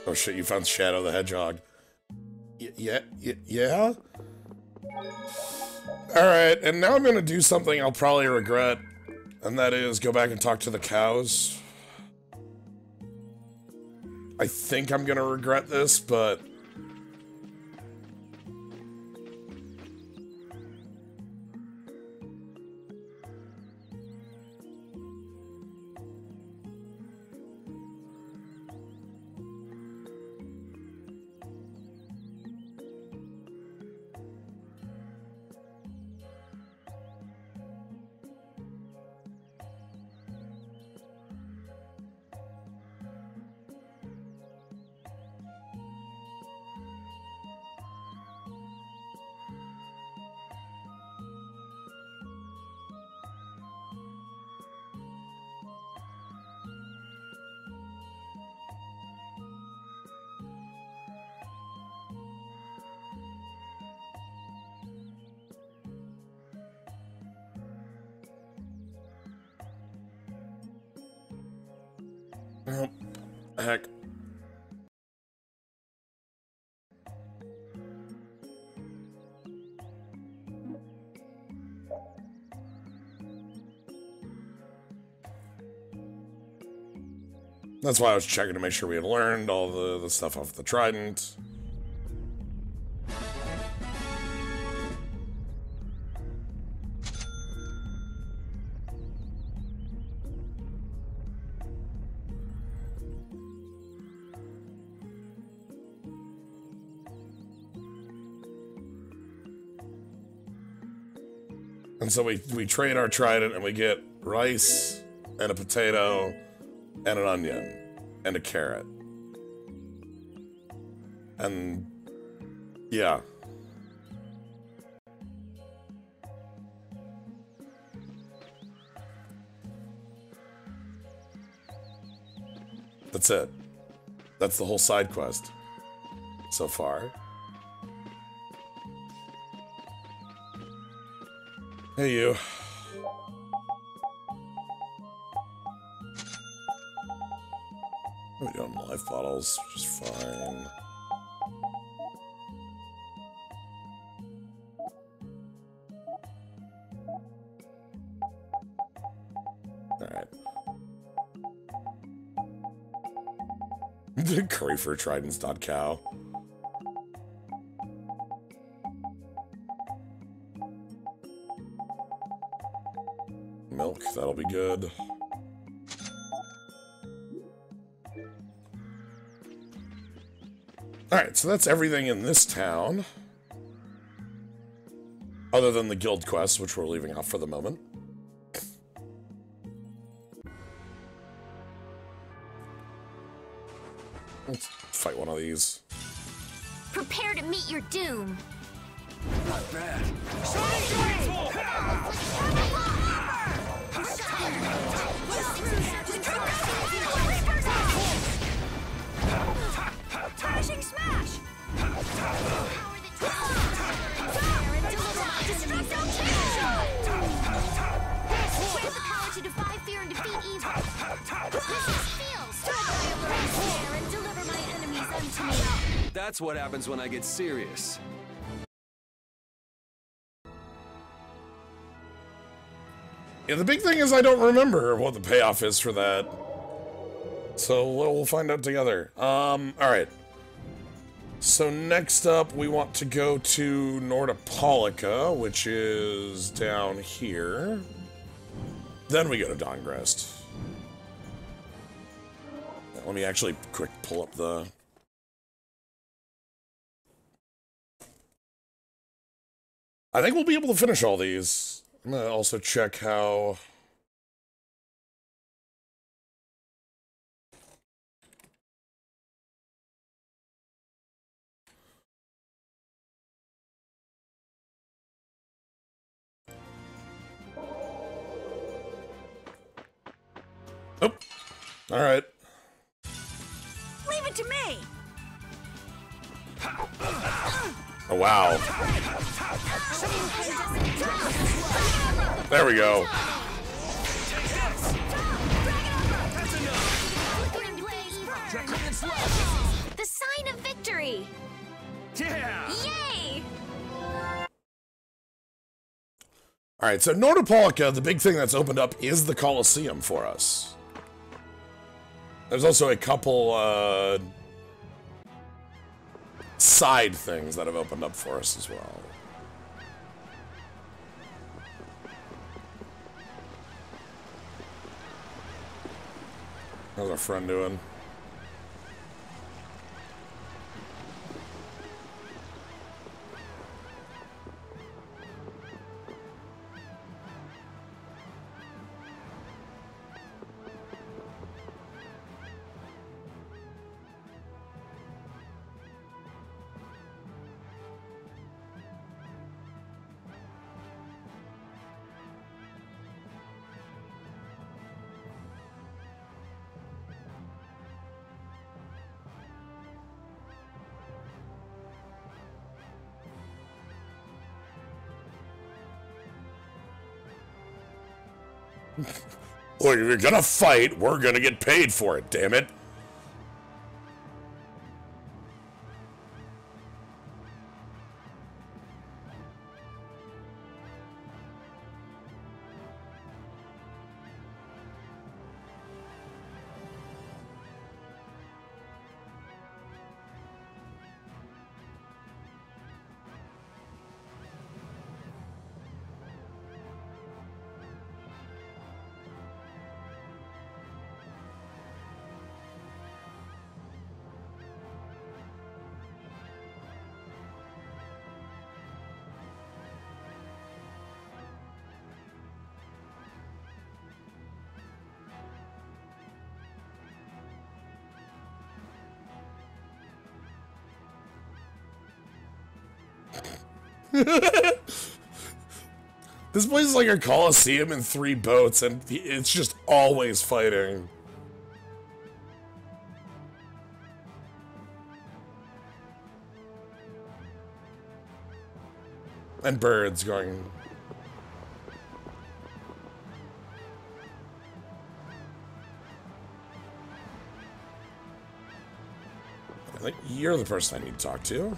Oh shit, you found Shadow the Hedgehog. Yeah? Alright, and now I'm gonna do something I'll probably regret, and that is go back and talk to the cows. I think I'm gonna regret this, but... Oh, heck. That's why I was checking to make sure we had learned all the stuff off the trident. And so we trade our trident and we get rice and a potato and an onion and a carrot. And yeah. That's it. That's the whole side quest so far. Hey, you. We don't have life bottles, which is fine. Alright. Curry for tridents.cow. Milk, that'll be good. Alright, so that's everything in this town. Other than the guild quests, which we're leaving off for the moment. Let's fight one of these. Prepare to meet your doom. Not bad. Finishing smash! We have the power to defy fear and defeat evil. This is feels. Strike and deliver my enemies unto me. That's what happens when I get serious. Yeah, the big thing is I don't remember what the payoff is for that. So we'll find out together. Alright. So next up, we want to go to Nordopolica, which is down here. Then we go to Dawngrest. Let me actually quick pull up the I think we'll be able to finish all these. I'm gonna also check how... Oh, all right. Leave it to me! Oh, wow. There we go. The sign of victory! Yeah! Yay! All right, so Nordopolica, the big thing that's opened up is the Colosseum for us. There's also a couple, side things that have opened up for us as well. How's our friend doing? Look, if you're gonna fight, we're gonna get paid for it, damn it. This place is like a Colosseum in 3 boats, and it's just always fighting. And birds going... I think you're the person I need to talk to.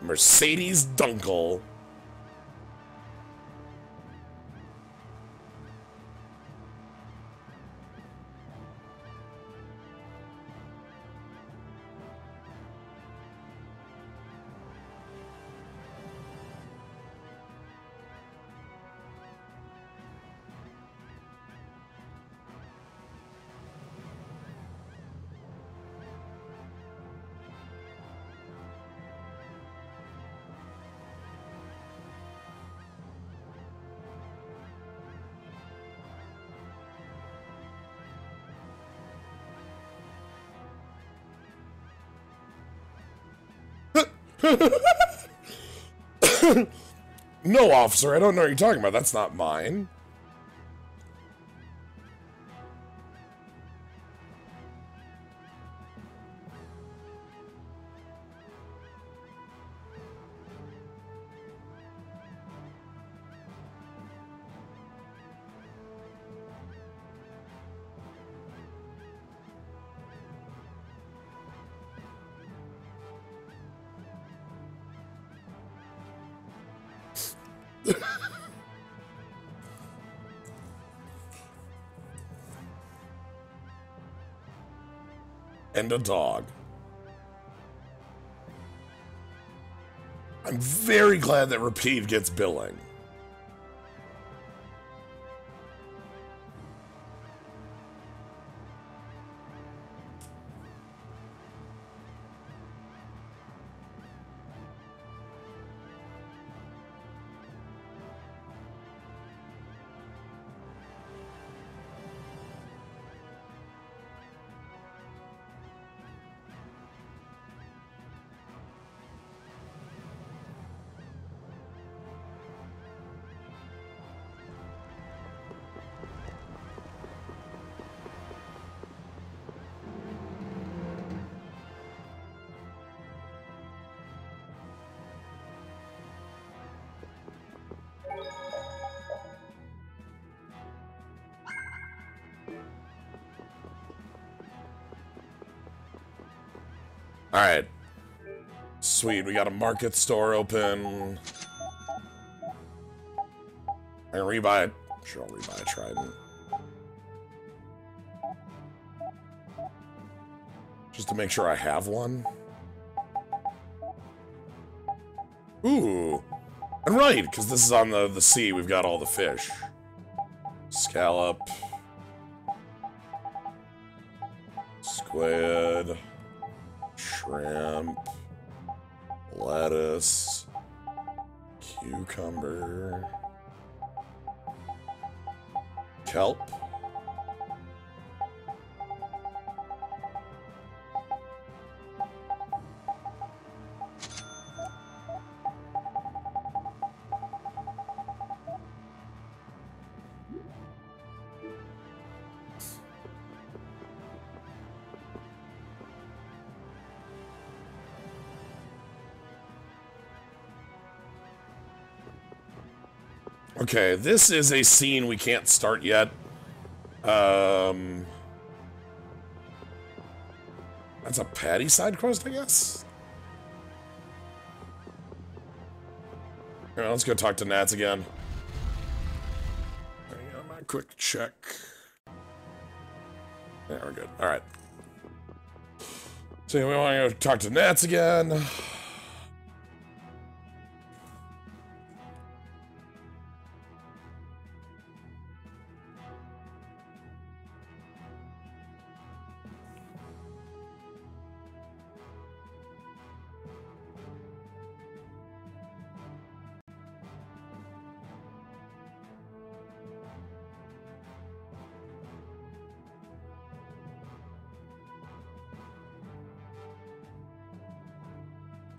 Mercedes Dunkel. No, officer, I don't know what you're talking about. That's not mine. And a dog. I'm very glad that Repeat gets billing. Alright. Sweet, we got a market store open. I can rebuy it. Sure, I'll rebuy a trident. Just to make sure I have one. Ooh. And right, because this is on the sea, we've got all the fish. Scallop. Squid. Shrimp. Lettuce. Cucumber. Kelp. Okay, this is a scene we can't start yet. That's a Patty side quest, I guess? Alright, let's go talk to Nats again. Hang on, my quick check. Yeah, we're good. Alright. So we want to go talk to Nats again.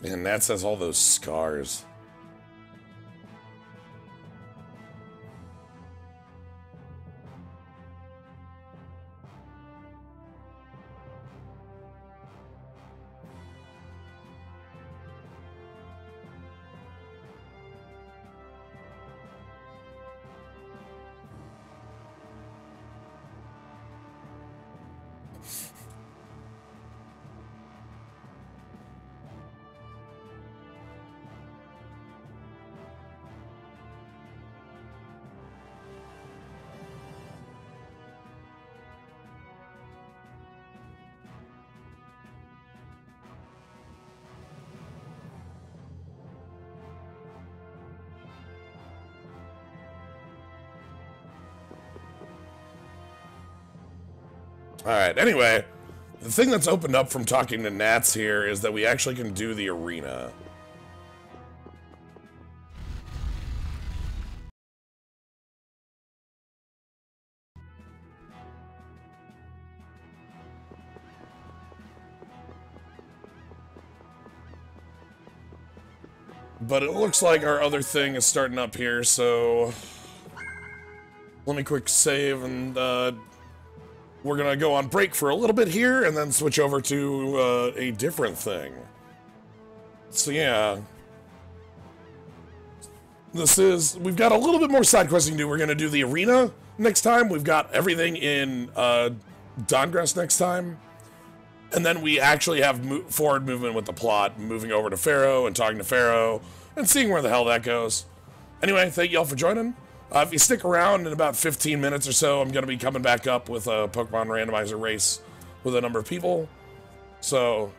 And Nats has all those scars. Alright, anyway, the thing that's opened up from talking to Nats here is that we actually can do the arena. But it looks like our other thing is starting up here, so let me quick save and we're gonna go on break for a little bit here and then switch over to a different thing. So yeah. We've got a little bit more side questing to do. We're gonna do the arena next time. We've got everything in Dawngrass next time. And then we actually have forward movement with the plot, moving over to Pharaoh and talking to Pharaoh and seeing where the hell that goes. Anyway, thank you all for joining. If you stick around in about 15 minutes or so, I'm going to be coming back up with a Pokemon randomizer race with a number of people. So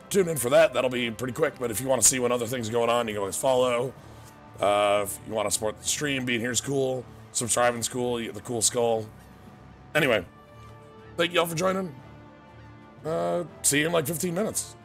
tune in for that. That'll be pretty quick. But if you want to see what other things are going on, you can always follow. If you want to support the stream, being here's cool. Subscribing's cool. You get the cool skull. Anyway, thank you all for joining. See you in like 15 minutes.